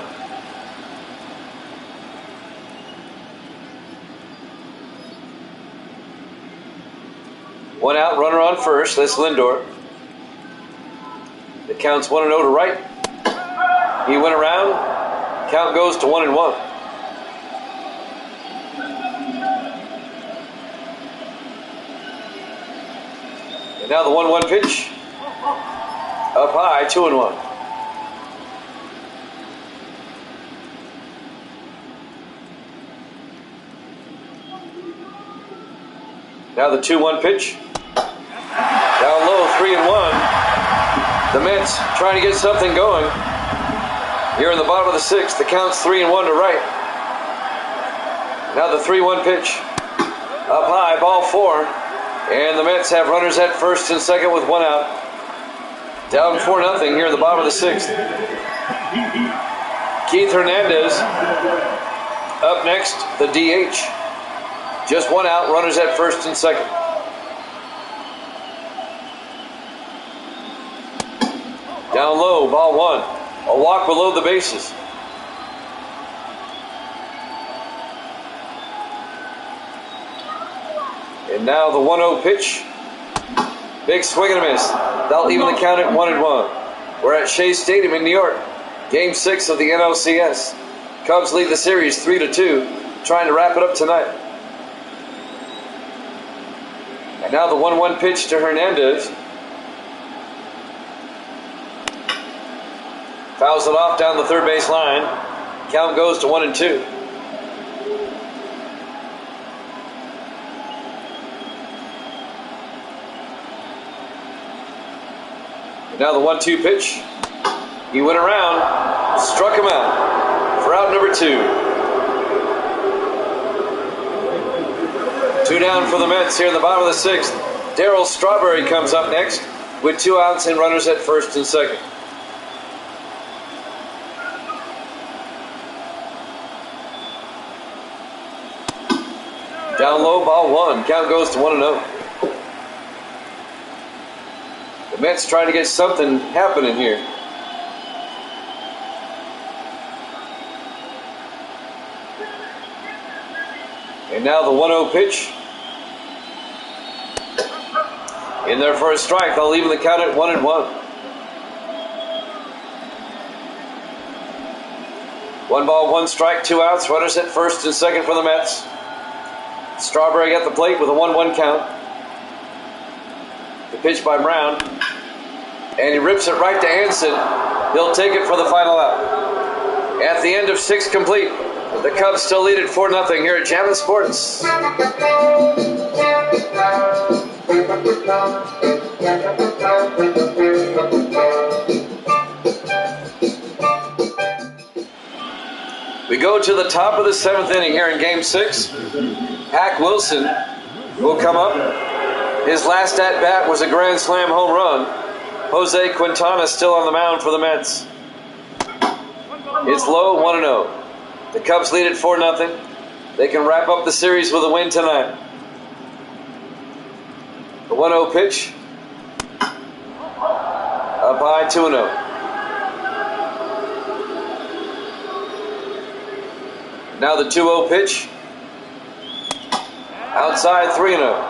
One out, runner on first. That's Lindor. It counts 1-0 to Wright. He went around. Count goes to 1-1. And now the 1-1 pitch. Up high, 2-1. Now the 2-1 pitch. Down low, 3-1. The Mets trying to get something going. Here in the bottom of the 6th, the count's 3-1 to Wright. Now the 3-1 pitch. Up high, ball 4. And the Mets have runners at first and second with one out. Down 4-0 here in the bottom of the sixth. Keith Hernandez up next, the DH. Just one out, runners at first and second. Down low, ball one. A walk below the bases. And now the 1-0 pitch. Big swing and a miss. That'll even the count at 1-1. We're at Shea Stadium in New York. Game 6 of the NLCS. Cubs lead the series 3-2, trying to wrap it up tonight. And now the 1-1 pitch to Hernandez. Fouls it off down the third base line. Count goes to 1-2. Now the 1-2 pitch. He went around, struck him out for out number 2. 2 down for the Mets here in the bottom of the sixth. Darryl Strawberry comes up next with 2 outs and runners at first and second. Down low, ball 1. Count goes to 1-0. The Mets trying to get something happening here. And now the 1-0 pitch. In there for a strike. They'll even the count at 1-1. 1 ball, 1 strike, 2 outs. Runners at first and second for the Mets. Strawberry at the plate with a 1-1 count. The pitch by Brown. And he rips it right to Anson. He'll take it for the final out. At the end of 6 complete, the Cubs still lead at 4-0 here at Jammin' Sports. We go to the top of the 7th inning here in Game 6. Hack Wilson will come up. His last at-bat was a grand slam home run. Jose Quintana still on the mound for the Mets. It's low, 1-0. The Cubs lead at 4-0. They can wrap up the series with a win tonight. The 1-0 pitch. Up high, 2-0. Now the 2-0 pitch. Outside, 3-0.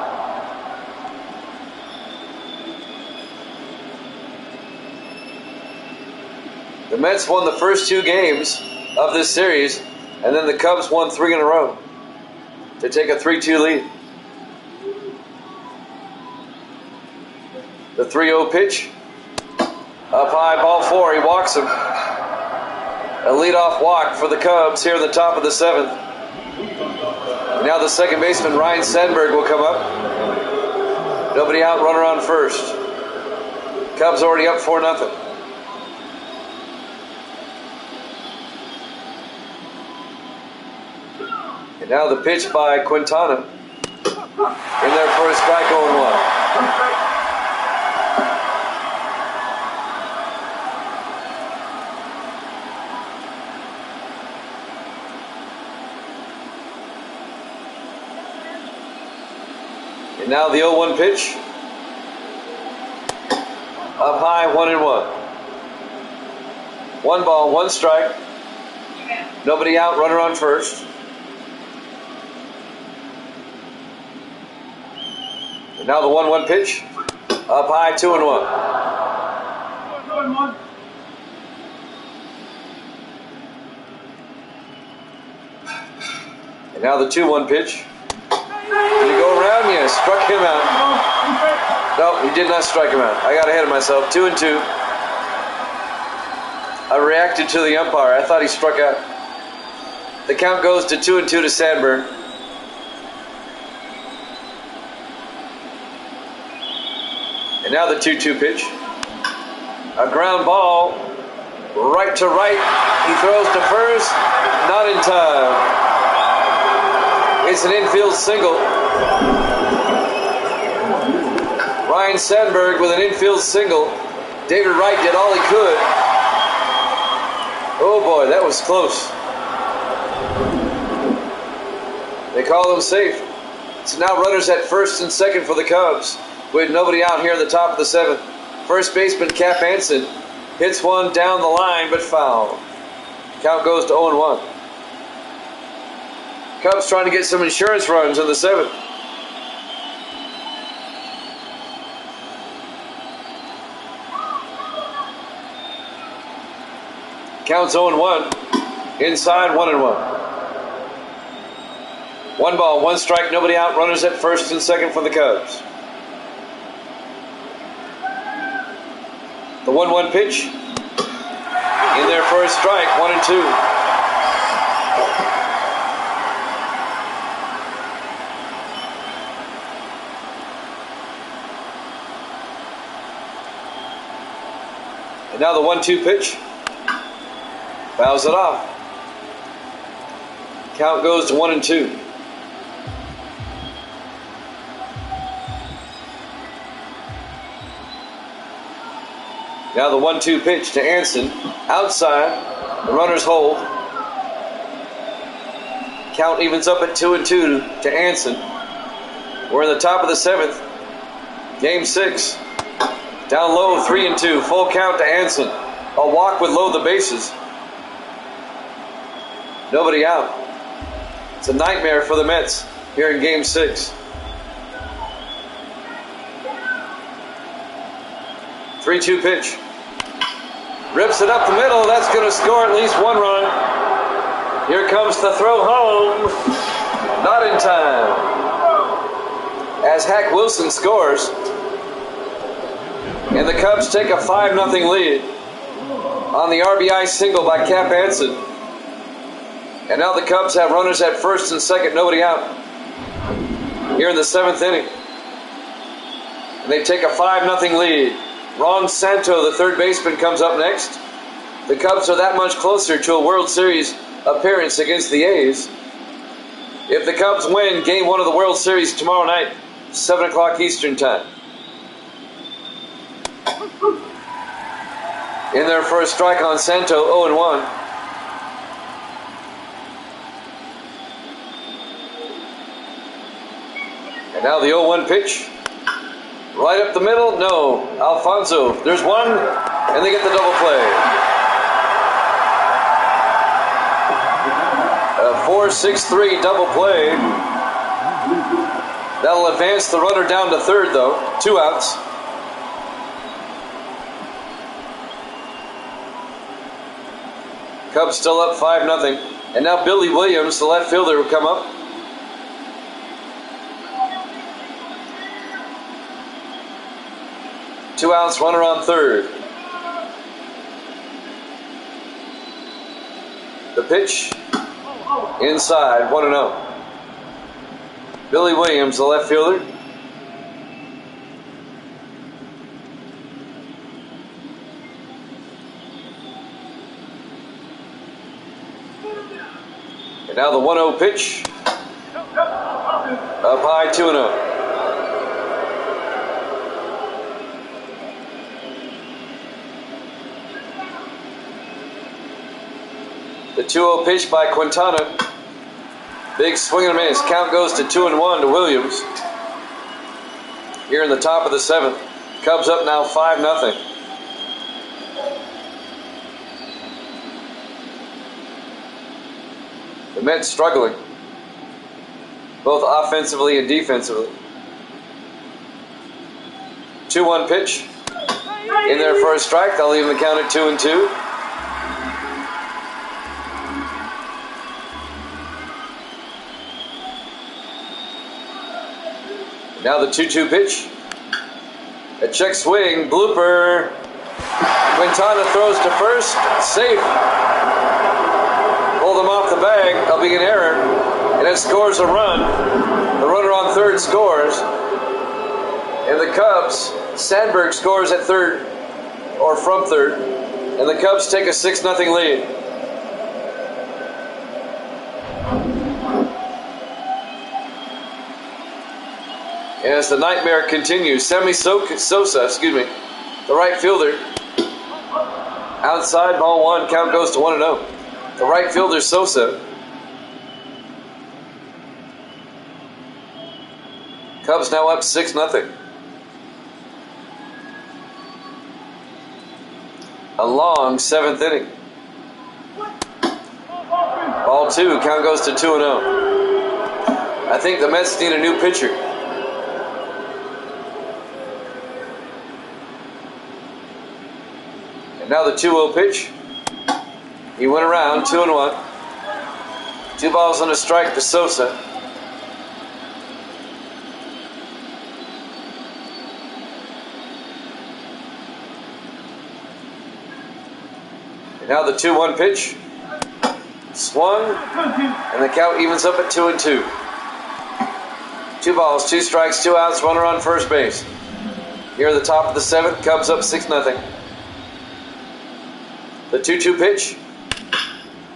The Mets won the first 2 games of this series, and then the Cubs won 3 in a row to take a 3-2 lead. The 3-0 pitch. Up high, ball 4. He walks him. A leadoff walk for the Cubs here at the top of the 7th. Now the second baseman, Ryan Sandberg, will come up. Nobody out, runner on first. Cubs already up 4-0. And now the pitch by Quintana. In there for a strike, 0-1. And now the 0-1 pitch. Up high, 1-1. 1 ball, 1 strike. Nobody out, runner on first. And now the 1-1 pitch. Up high, 2-1. And now the 2-1 pitch. Did he go around? Yes, struck him out. No, he did not strike him out. I got ahead of myself. 2-2. I reacted to the umpire. I thought he struck out. The count goes to 2-2 to Sandberg. And now the 2-2 pitch. A ground ball. Right to right. He throws to first. Not in time. It's an infield single. Sandberg with an infield single. David Wright did all he could. Oh boy, that was close. They call him safe. So now runners at first and second for the Cubs, with nobody out here in the top of the seventh. First baseman Cap Anson hits one down the line, but foul. Count goes to 0-1. Cubs trying to get some insurance runs in the seventh. Counts 0-1. Inside 1-1. 1 ball, 1 strike, nobody out. Runners at first and second for the Cubs. The 1-1 pitch. In there for a strike, 1-2. And now the 1-2 pitch. Fouls it off. Count goes to 1-2. Now the 1-2 pitch to Anson. Outside. The runners hold. Count evens up at 2-2 to Anson. We're in the top of the seventh. Game 6. Down low, 3-2. Full count to Anson. A walk would load the bases. Nobody out. It's a nightmare for the Mets here in Game 6. 3-2 pitch. Rips it up the middle. That's going to score at least 1 run. Here comes the throw home. Not in time. As Hack Wilson scores. And the Cubs take a 5-0 lead on the RBI single by Cap Anson. And now the Cubs have runners at first and second, nobody out. Here in the 7th inning. And they take a 5-0 lead. Ron Santo, the third baseman, comes up next. The Cubs are that much closer to a World Series appearance against the A's. If the Cubs win Game 1 of the World Series tomorrow night, 7 o'clock Eastern Time. In there for a strike on Santo, 0-1. And now the 0-1 pitch. Right up the middle, no. Alfonso, there's one, and they get the double play. A 4-6-3 double play. That'll advance the runner down to third, though. 2 outs. Cubs still up 5-0. And now Billy Williams, the left fielder, will come up. Two outs, runner on third. The pitch. Inside, 1-0. Billy Williams, the left fielder. And now the 1-0 pitch. Up high, 2-0. The 2-0 pitch by Quintana. Big swing and a miss. Count goes to 2-1 to Williams. Here in the top of the 7th. Cubs up now 5-0. The Mets struggling, both offensively and defensively. 2-1 pitch. In there for a strike. They'll leave the count at 2-2. Now the 2-2 pitch. A check swing. Blooper. Quintana throws to first. Safe. Pulled him off the bag. That'll be an error. And it scores a run. The runner on third scores. And the Cubs, Sandberg scores at third, or from third. And the Cubs take a 6-0 lead. As the nightmare continues, Sosa, the right fielder. Outside, ball one, count goes to 1-0. The right fielder, Sosa. Cubs now up 6-0. A long 7th inning. Ball two, count goes to 2-0. I think the Mets need a new pitcher. And now the 2-0 pitch. He went around, 2-1. 2 balls and a strike to Sosa. And now the 2-1 pitch. Swung, and the count evens up at 2-2. 2 balls, 2 strikes, 2 outs, runner on first base. Here at the top of the 7th, Cubs up 6-0. The 2-2 pitch.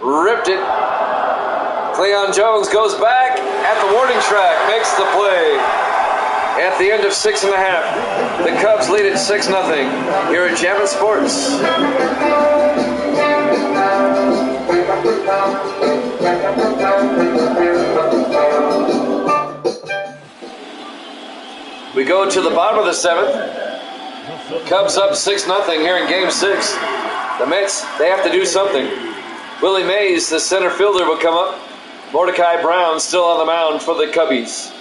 Ripped it. Cleon Jones goes back at the warning track, makes the play. At the end of 6.5, the Cubs lead at 6-0 here at Jammin' Sports. We go to the bottom of the 7th. Cubs up 6-0 here in Game 6. The Mets, they have to do something. Willie Mays, the center fielder, will come up. Mordecai Brown still on the mound for the Cubbies.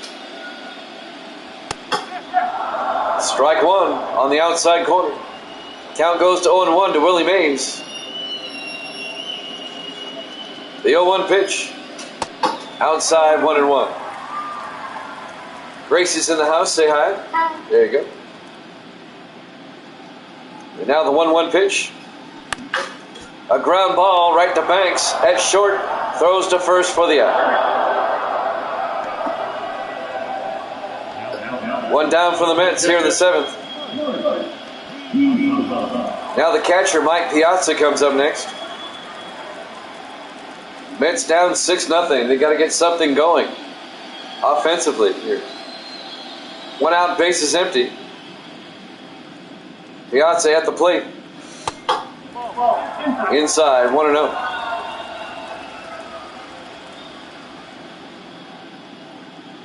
Strike one on the outside corner. Count goes to 0-1 to Willie Mays. The 0-1 pitch. Outside 1-1. Gracie's in the house. Say hi. Hi. There you go. And now the 1-1 pitch. A ground ball right to Banks at short. Throws to first for the out. 1 down for the Mets here in the 7th. Now the catcher, Mike Piazza, comes up next. Mets down 6-0. They got to get something going offensively here. 1 out, bases empty. Piazza at the plate. Inside, 1-0.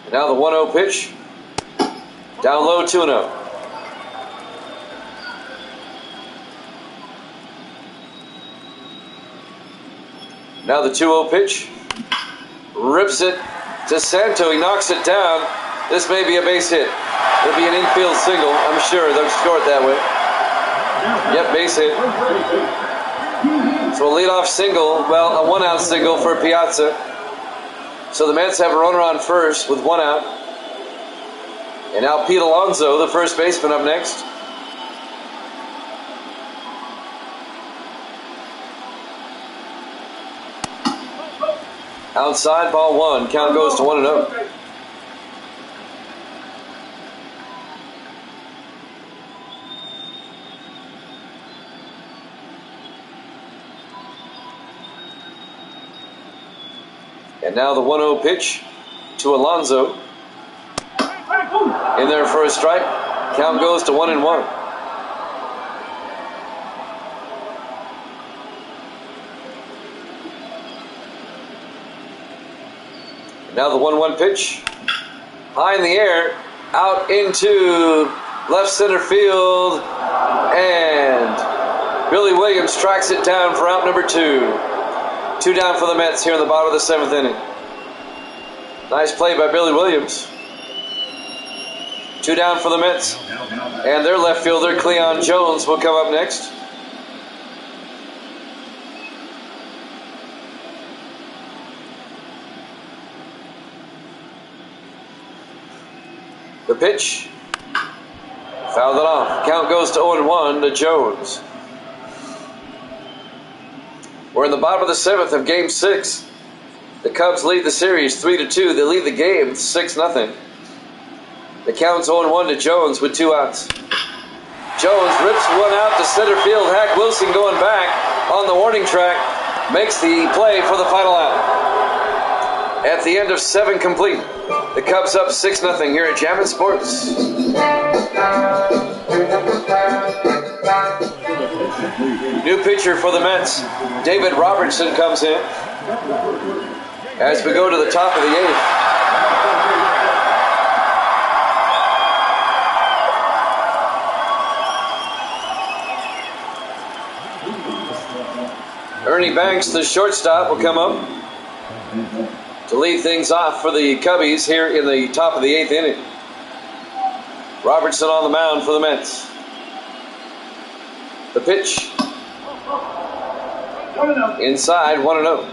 And now the 1-0 pitch. Down low, 2-0. Now the 2-0 pitch. Rips it to Santo. He knocks it down. This may be a base hit. It'll be an infield single, I'm sure. They'll score it that way. Yep, base hit. So a leadoff single, well, a 1-out single for Piazza. So the Mets have a runner on first with 1 out. And now Pete Alonso, the first baseman, up next. Outside, ball 1. Count goes to 1-0. And now the 1-0 pitch to Alonso. In there for a strike. Count goes to 1-1. Now the 1-1 pitch. High in the air. Out into left center field. And Billy Williams tracks it down for out number 2. 2 down for the Mets here in the bottom of the 7th inning. Nice play by Billy Williams. 2 down for the Mets. And their left fielder, Cleon Jones, will come up next. The pitch. Fouled it off. Count goes to 0-1 to Jones. We're in the bottom of the 7th of Game 6. The Cubs lead the series 3-2. They lead the game 6-0. The count's 0-1 to Jones with 2 outs. Jones rips 1 out to center field. Hack Wilson going back on the warning track. Makes the play for the final out. At the end of 7 complete, The Cubs up 6-0 here at Jammin' Sports. New pitcher for the Mets, David Robertson, comes in as we go to the top of the 8th. Ernie Banks, the shortstop, will come up to lead things off for the Cubbies here in the top of the 8th inning. Robertson on the mound for the Mets. The pitch. Inside, 1-0.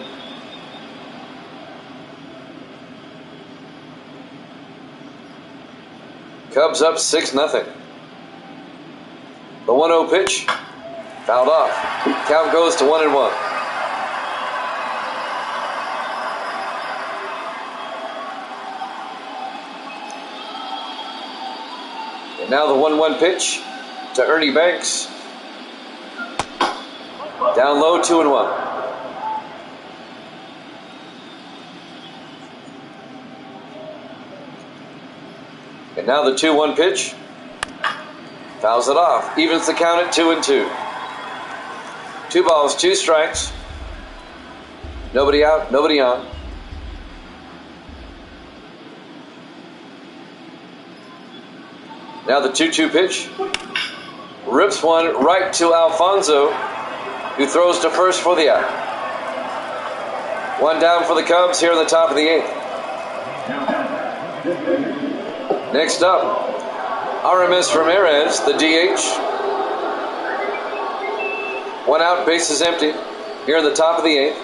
Cubs up 6-0. The 1-0 pitch. Fouled off. Count goes to 1-1. And now the 1-1 pitch to Ernie Banks. Down low, 2-1. And now the 2-1 pitch. Fouls it off. Evens the count at 2-2. 2 balls, 2 strikes. Nobody out, nobody on. Now the 2-2 pitch. Rips one right to Alfonso, who throws to first for the out. 1 down for the Cubs here in the top of the 8th. Next up, Aramis Ramirez, the DH. 1 out, bases empty here in the top of the 8th.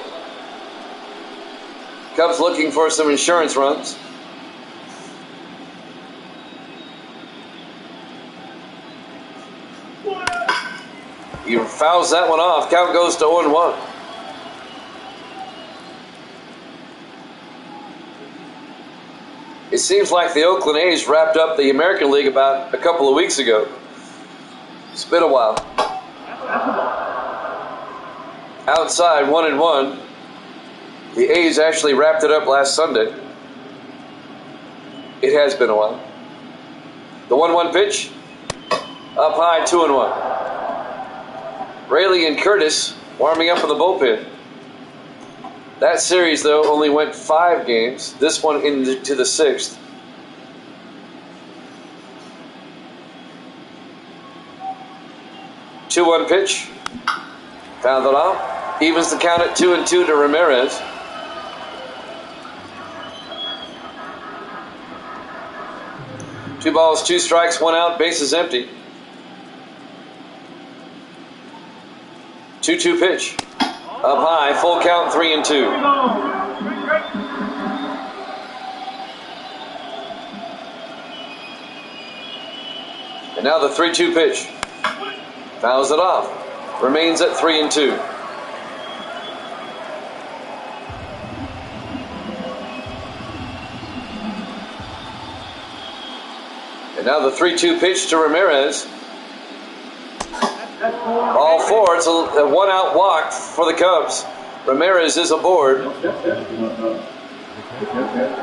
Cubs looking for some insurance runs. He fouls that one off. Count goes to 0-1. It seems like the Oakland A's wrapped up the American League about a couple of weeks ago. It's been a while. Outside, 1-1. The A's actually wrapped it up last Sunday. It has been a while. The 1-1 pitch. Up high, 2-1. Raley and Curtis warming up in the bullpen. That series, though, only went 5 games. This one into the 6th. Two 2-1 pitch. Fouled it off. Evens the count at 2-2 to Ramirez. Two balls, 2 strikes, 1 out, bases empty. 2-2 pitch. Up high, full count, 3-2. And now the 3-2 pitch. Fouls it off. Remains at 3-2. And now the 3-2 pitch to Ramirez. Ball 4. It's a 1-out walk for the Cubs. Ramirez is aboard.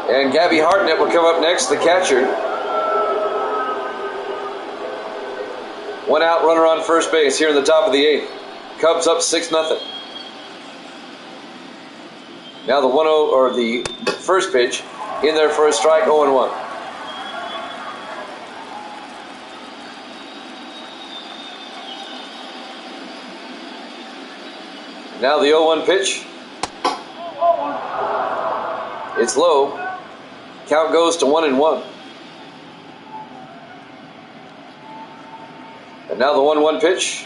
And Gabby Hartnett will come up next, the catcher. 1 out, runner on first base here in the top of the 8th. Cubs up 6-0. Now the 1-0 or the first pitch in there for a strike, 0-1. Now the 0-1 pitch. It's low. Count goes to 1-1. And now the 1-1 pitch.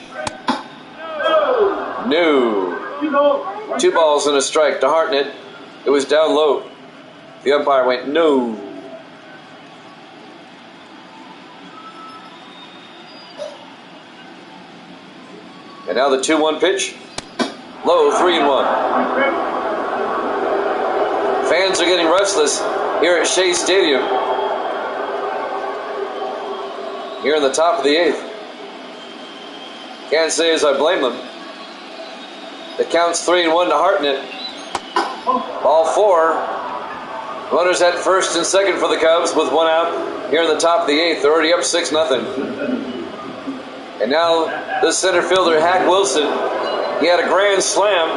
No. 2 balls and a strike to Hartnett. It was down low. The umpire went no. And now the 2-1 pitch. Low, 3-1. Fans are getting restless here at Shea Stadium. Here in the top of the 8th. Can't say as I blame them. The count's 3-1 to Hartnett. Ball 4. Runners at first and second for the Cubs with one out here in the top of the eighth. They're already up 6-0. And now the center fielder, Hack Wilson, he had a grand slam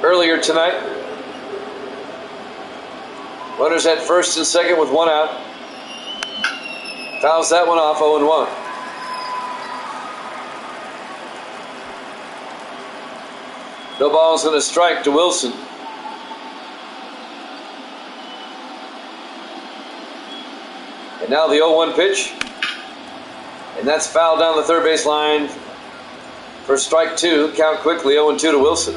earlier tonight. Runners at first and second with one out. Fouls that one off, 0-1. No balls and a strike to Wilson. And now the 0-1 pitch. And that's fouled down the third base line for strike two. Count quickly, 0-2 to Wilson.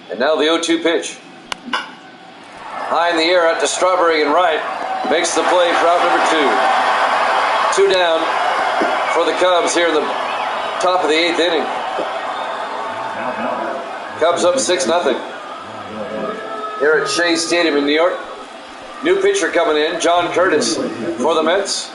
And now the 0-2 pitch. High in the air out to Strawberry and right. Makes the play for out number two. 2 down for the Cubs here in the top of the eighth inning. Cubs up 6-0 here at Shea Stadium in New York. New pitcher coming in, John Curtis for the Mets.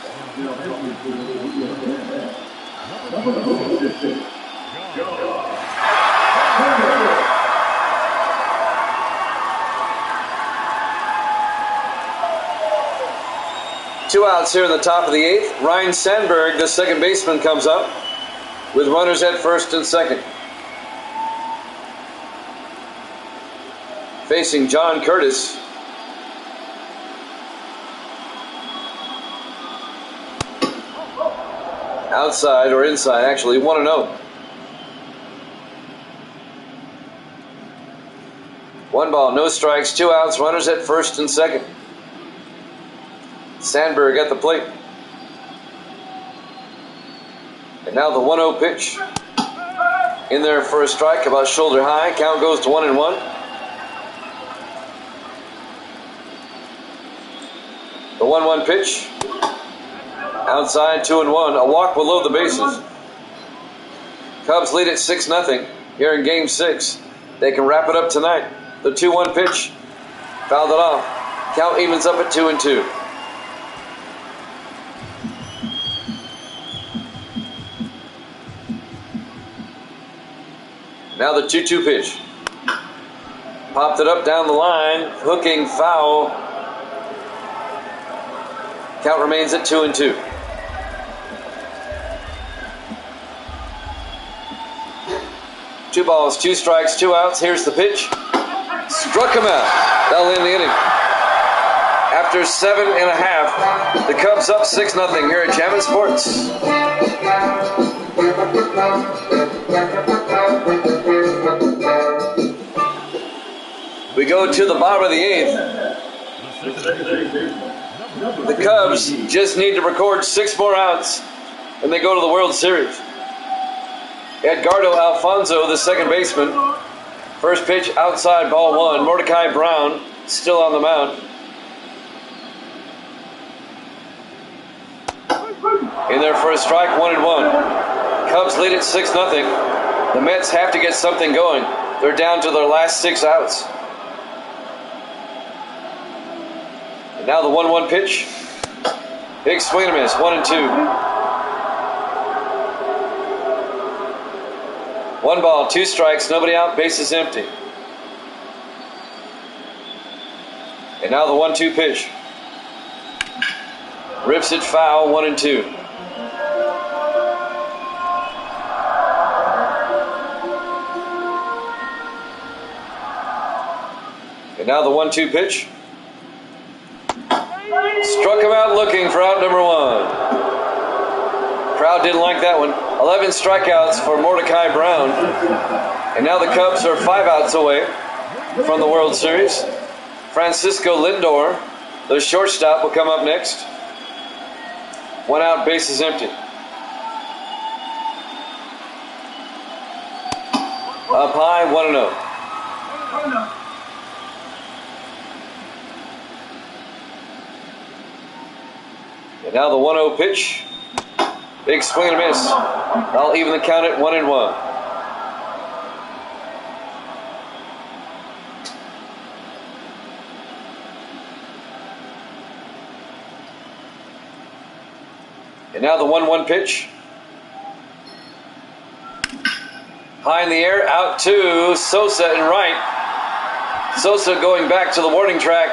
Two outs here in the top of the eighth. Ryan Sandberg, the second baseman, comes up with runners at first and second. Facing John Curtis. Outside or inside, actually, 1-0. 1 ball, no strikes, 2 outs, runners at first and second. Sandberg at the plate. And now the 1-0 pitch. In there for a strike, about shoulder high. Count goes to 1-1. The 1-1 pitch. Outside, 2-1. A walk will load the bases. Cubs lead at 6-0 here in Game 6. They can wrap it up tonight. The 2-1 pitch. Fouled it off. Count evens up at 2-2. Now the 2-2 pitch. Popped it up down the line. Hooking foul. Count remains at 2-2. Two balls, 2 strikes, 2 outs. Here's the pitch. Struck him out. That'll end the inning. After 7.5, the Cubs up 6-0 here at Jammin' Sports. We go to the bottom of the eighth. The Cubs just need to record 6 more outs and they go to the World Series. Edgardo Alfonso, the second baseman. First pitch outside, ball 1. Mordecai Brown still on the mound. In there for a strike, 1-1. Cubs lead at 6-0. The Mets have to get something going. They're down to their last 6 outs. And now the 1-1 pitch. Big swing and miss, 1-2. 1 ball, 2 strikes, nobody out, bases empty. And now the 1-2 pitch. Rips it foul, 1-2. And now the 1-2 pitch. Struck him out looking for out number 1. Crowd didn't like that one. 11 strikeouts for Mordecai Brown. And now the Cubs are 5 outs away from the World Series. Francisco Lindor, the shortstop, will come up next. 1 out, bases empty. Up high, 1-0. And now the 1-0 pitch. Big swing and a miss. I'll even the count at 1-1. And now the 1-1 pitch. High in the air, out to Sosa and right. Sosa going back to the warning track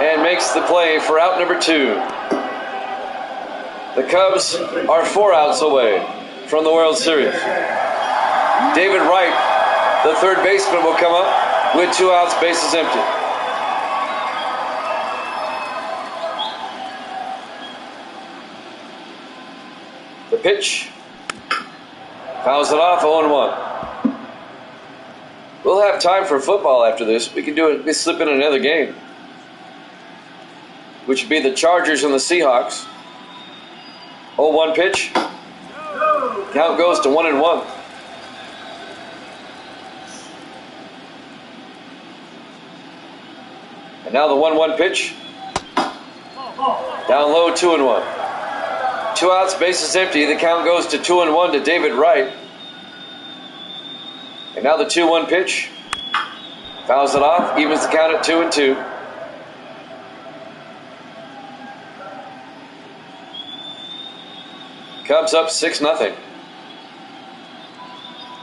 and makes the play for out number 2. The Cubs are 4 outs away from the World Series. David Wright, the third baseman, will come up with 2 outs, bases empty. The pitch. Fouls it off, 0-1. We'll have time for football after this. We can do it. We slip in another game, which would be the Chargers and the Seahawks. 0-1 pitch. Count goes to 1-1. And now the 1-1 pitch. Down low, 2-1. 2 outs, bases empty. The count goes to 2-1 to David Wright. And now the 2-1 pitch. Fouls it off, evens the count at 2-2. Cubs up 6-0.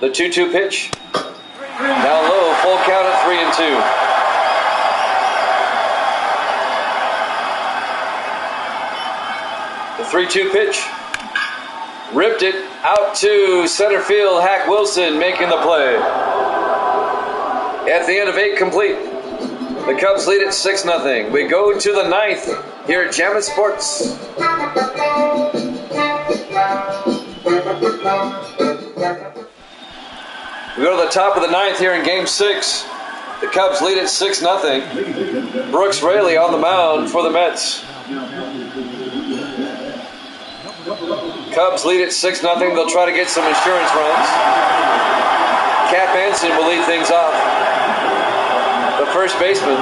The 2-2 pitch. Down low, full count at 3-2. The 3-2 pitch. Ripped it out to center field. Hack Wilson making the play. At the end of 8 complete, the Cubs lead at 6-0. We go to the 9th here at Jammin' Sports. We go to the top of the 9th here in Game 6. The Cubs lead at 6-0. Brooks Raley on the mound for the Mets. Cubs lead at 6-0. They'll try to get some insurance runs. Cap Anson will lead things off. The first baseman.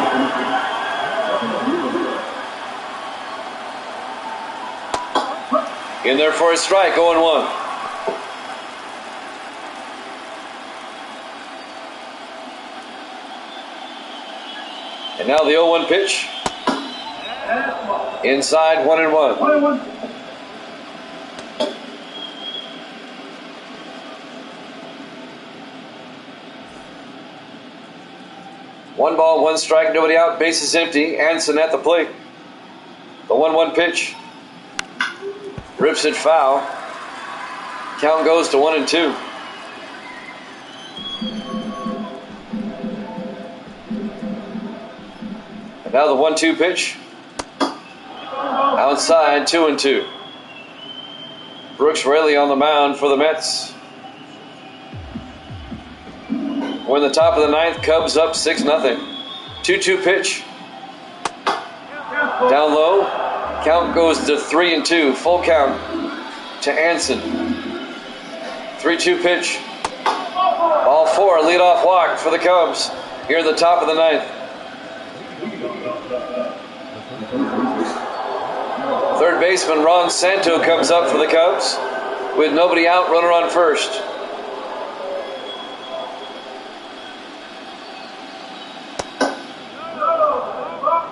In there for a strike, 0-1. And now the 0-1 pitch. Inside, 1-1. One ball, 1 strike, nobody out, bases empty. Anson at the plate. The 1-1 pitch. Rips it foul. Count goes to 1-2. And now the 1-2 pitch. Outside, 2-2. Brooks Raley on the mound for the Mets. We're in the top of the 9th. Cubs up 6-0. 2-2 pitch. Down low. Count goes to 3-2. Full count to Anson. 3-2 pitch. Ball 4. Leadoff walk for the Cubs here at the top of the 9th. Third baseman Ron Santo comes up for the Cubs with nobody out. Runner on first.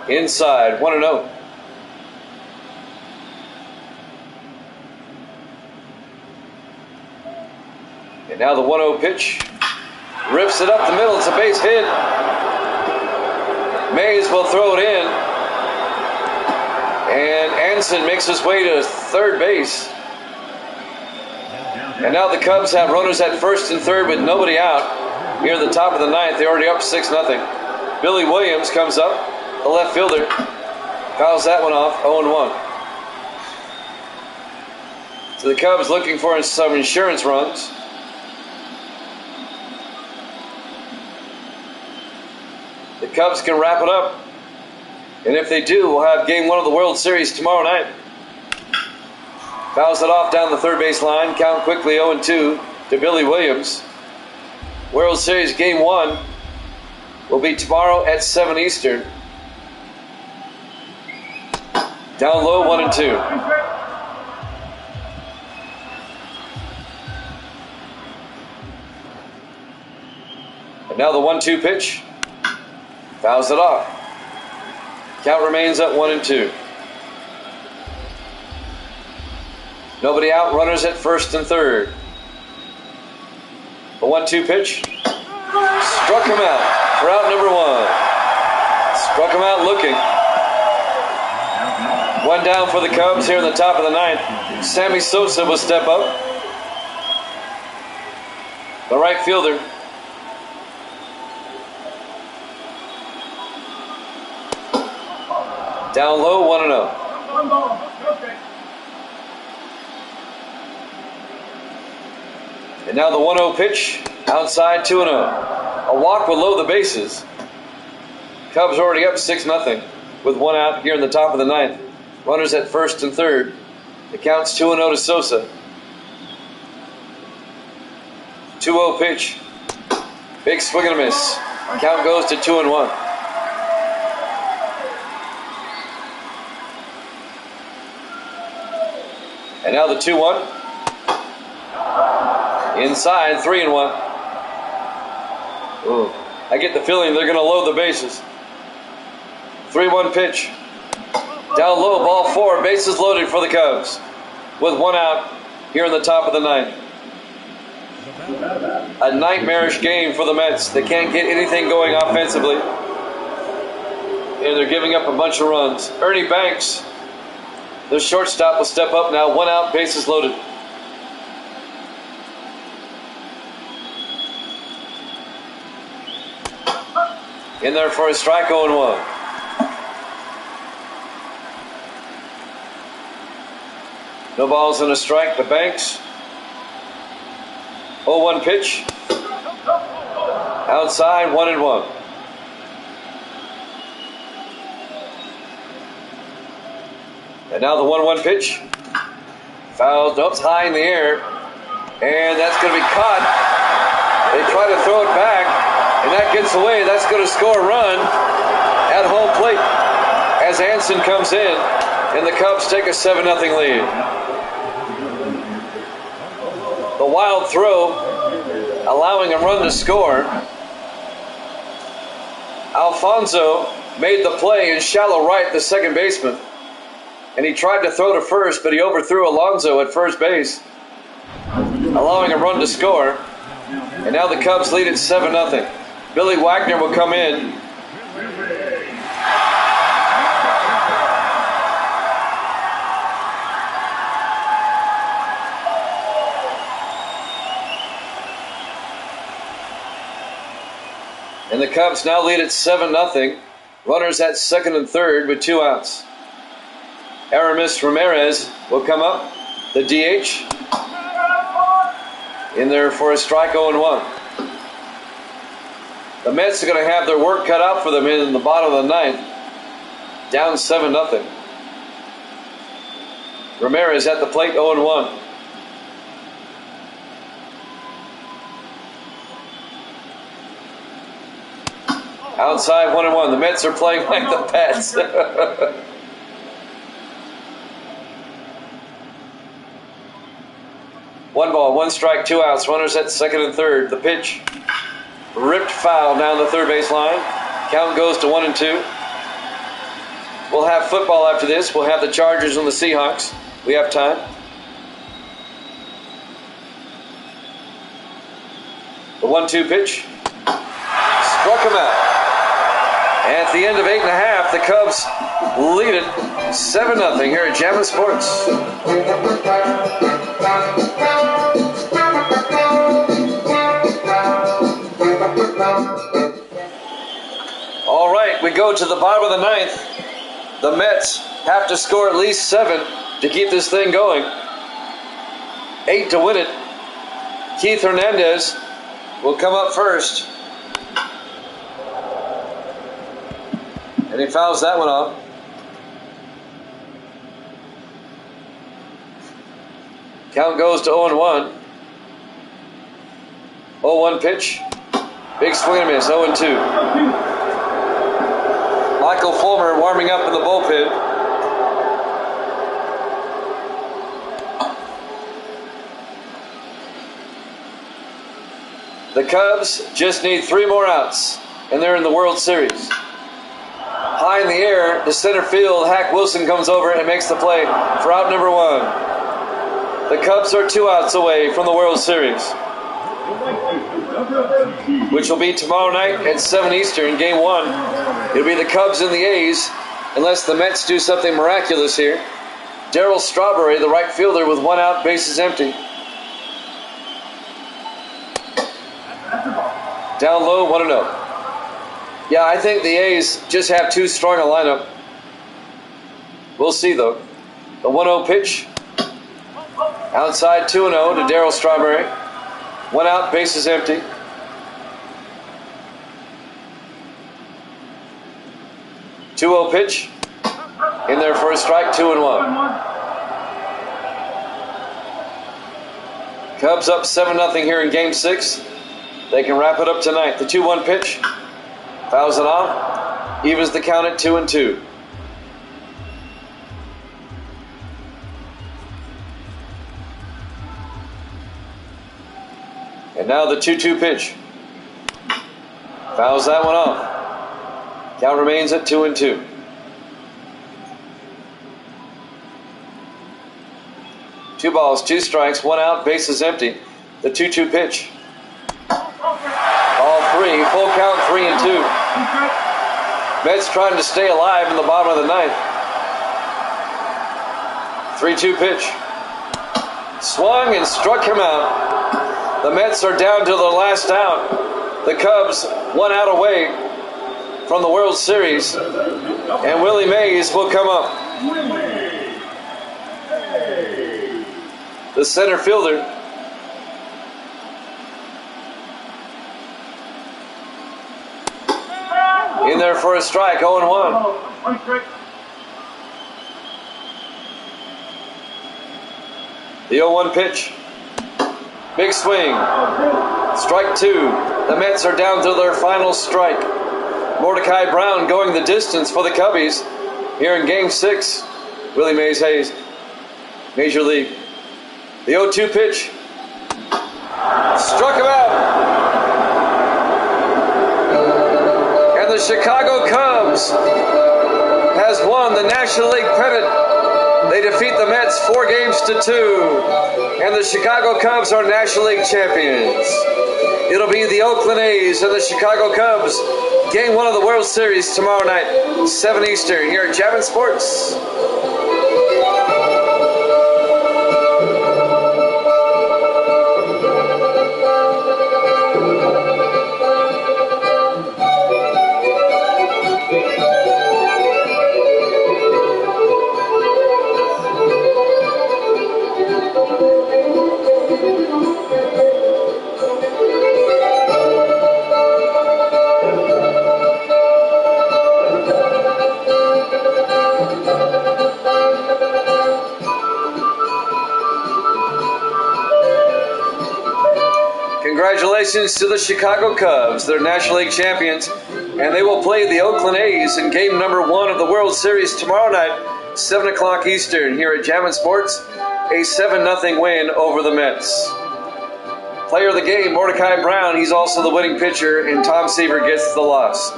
Inside, 1-0. And now the 1-0 pitch. Rips it up the middle. It's a base hit. Mays will throw it in. And Anson makes his way to third base. And now the Cubs have runners at first and third with nobody out. Near the top of the 9th, they're already up 6-0. Billy Williams comes up. The left fielder fouls that one off, 0-1. So the Cubs looking for some insurance runs. The Cubs can wrap it up. And if they do, we'll have Game 1 of the World Series tomorrow night. Fouls it off down the third base line. Count quickly 0-2 to Billy Williams. World Series Game 1 will be tomorrow at 7 Eastern. Down low, 1-2. And now the 1-2 pitch. Fouls it off. Count remains at 1-2. Nobody out, runners at first and third. The 1-2 pitch. Struck him out for out number 1. Struck him out looking. One down for the Cubs here in the top of the 9th. Sammy Sosa will step up. The right fielder. Down low, 1-0. One ball. No strike. And now the 1-0 pitch. Outside, 2-0. A walk will load the bases. Cubs already up 6-0 with 1 out here in the top of the 9th. Runners at first and third. The count's 2-0 to Sosa. 2-0 pitch. Big swing and a miss. Count goes to 2-1. And now the 2-1. Inside, 3-1. Ooh, I get the feeling they're going to load the bases. 3-1 pitch. Down low, ball 4, bases loaded for the Cubs. With 1 out here in the top of the 9th. A nightmarish game for the Mets. They can't get anything going offensively. And they're giving up a bunch of runs. Ernie Banks, the shortstop, will step up now. 1 out, bases loaded. In there for a strike, 0-1. No balls and a strike to Banks. 0-1 pitch. Outside, 1-1. And now the 1-1 pitch. Fouled up high in the air. And that's going to be caught. They try to throw it back. And that gets away. That's going to score a run at home plate as Anson comes in. And the Cubs take a 7-0 lead. The wild throw, allowing a run to score. Alfonso made the play in shallow right, the second baseman. And he tried to throw to first, but he overthrew Alonso at first base, allowing a run to score. And now the Cubs lead at 7-0. Billy Wagner will come in. And the Cubs now lead at 7-0. Runners at second and third with 2 outs. Aramis Ramirez will come up, the DH. In there for a strike, 0-1. The Mets are going to have their work cut out for them in the bottom of the 9th. Down 7-0. Ramirez at the plate, 0-1. Outside, 1-1. The Mets are playing like the Pats. 1 ball, 1 strike, 2 outs. Runners at second and third. The pitch. Ripped foul down the third base line. Count goes to 1-2. We'll have football after this. We'll have the Chargers and the Seahawks. We have time. The 1-2 pitch. Struck him out. At the end of 8.5, the Cubs lead it 7-0 here at Jammin' Sports. All right, we go to the bottom of the 9th. The Mets have to score at least 7 to keep this thing going. 8 to win it. Keith Hernandez will come up first. And he fouls that one off. Count goes to 0-1. 0-1 pitch. Big swing and a miss, 0-2. Michael Fulmer warming up in the bullpen. The Cubs just need 3 more outs, and they're in the World Series. High in the air, to center field, Hack Wilson comes over and makes the play for out number 1. The Cubs are 2 outs away from the World Series. which will be tomorrow night at 7 Eastern, Game 1. It'll be the Cubs and the A's, unless the Mets do something miraculous here. Darryl Strawberry, the right fielder, with 1 out, bases empty. Down low, 1-0. Yeah, I think the A's just have too strong a lineup. We'll see, though. The 1-0 pitch. Outside 2-0 to Darryl Strawberry. 1 out, bases empty. Two-0 pitch. In there for a strike, 2-1. Cubs up 7-0 here in Game 6. They can wrap it up tonight. The 2-1 pitch. Fouls it off. Evens the count at 2-2. And now the 2-2 pitch. Fouls that one off. Count remains at 2-2. Two balls, 2 strikes, 1 out, bases empty. The 2-2 pitch. All 3, full count, 3-2. Mets trying to stay alive in the bottom of the 9th. 3-2 pitch. Swung and struck him out. The Mets are down to their last out. The Cubs 1 out away from the World Series. And Willie Mays will come up. The center fielder. In there for a strike, 0-1. The 0-1 pitch. Big swing. Strike 2. The Mets are down to their final strike. Mordecai Brown going the distance for the Cubbies here in Game 6. Willie Mays Hayes, Major League. The 0-2 pitch. Struck him out. And the Chicago Cubs has won the National League pennant. They defeat the Mets 4-2. And the Chicago Cubs are National League champions. It'll be the Oakland A's and the Chicago Cubs. Game 1 of the World Series tomorrow night, 7 Eastern, here at Javin Sports. Congratulations to the Chicago Cubs. They're National League champions, and they will play the Oakland A's in game number 1 of the World Series tomorrow night, 7 o'clock Eastern, here at Javin Sports. A 7-0 win over the Mets. Player of the game, Mordecai Brown. He's also the winning pitcher, and Tom Seaver gets the loss.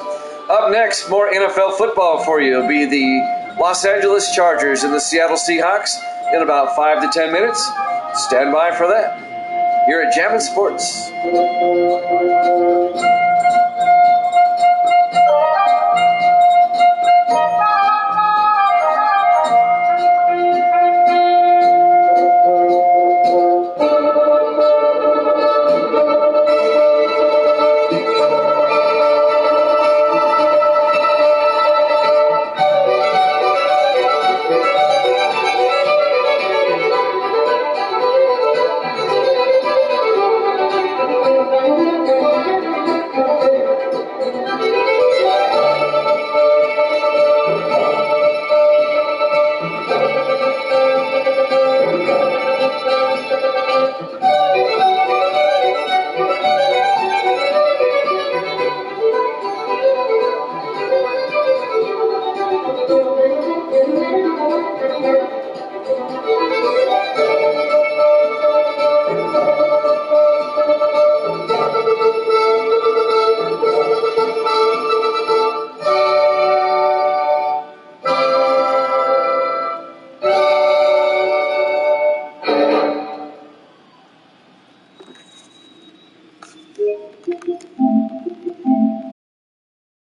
Up next, more NFL football for you. It'll be the Los Angeles Chargers and the Seattle Seahawks in about 5 to 10 minutes. Stand by for that. Here at Javin Sports.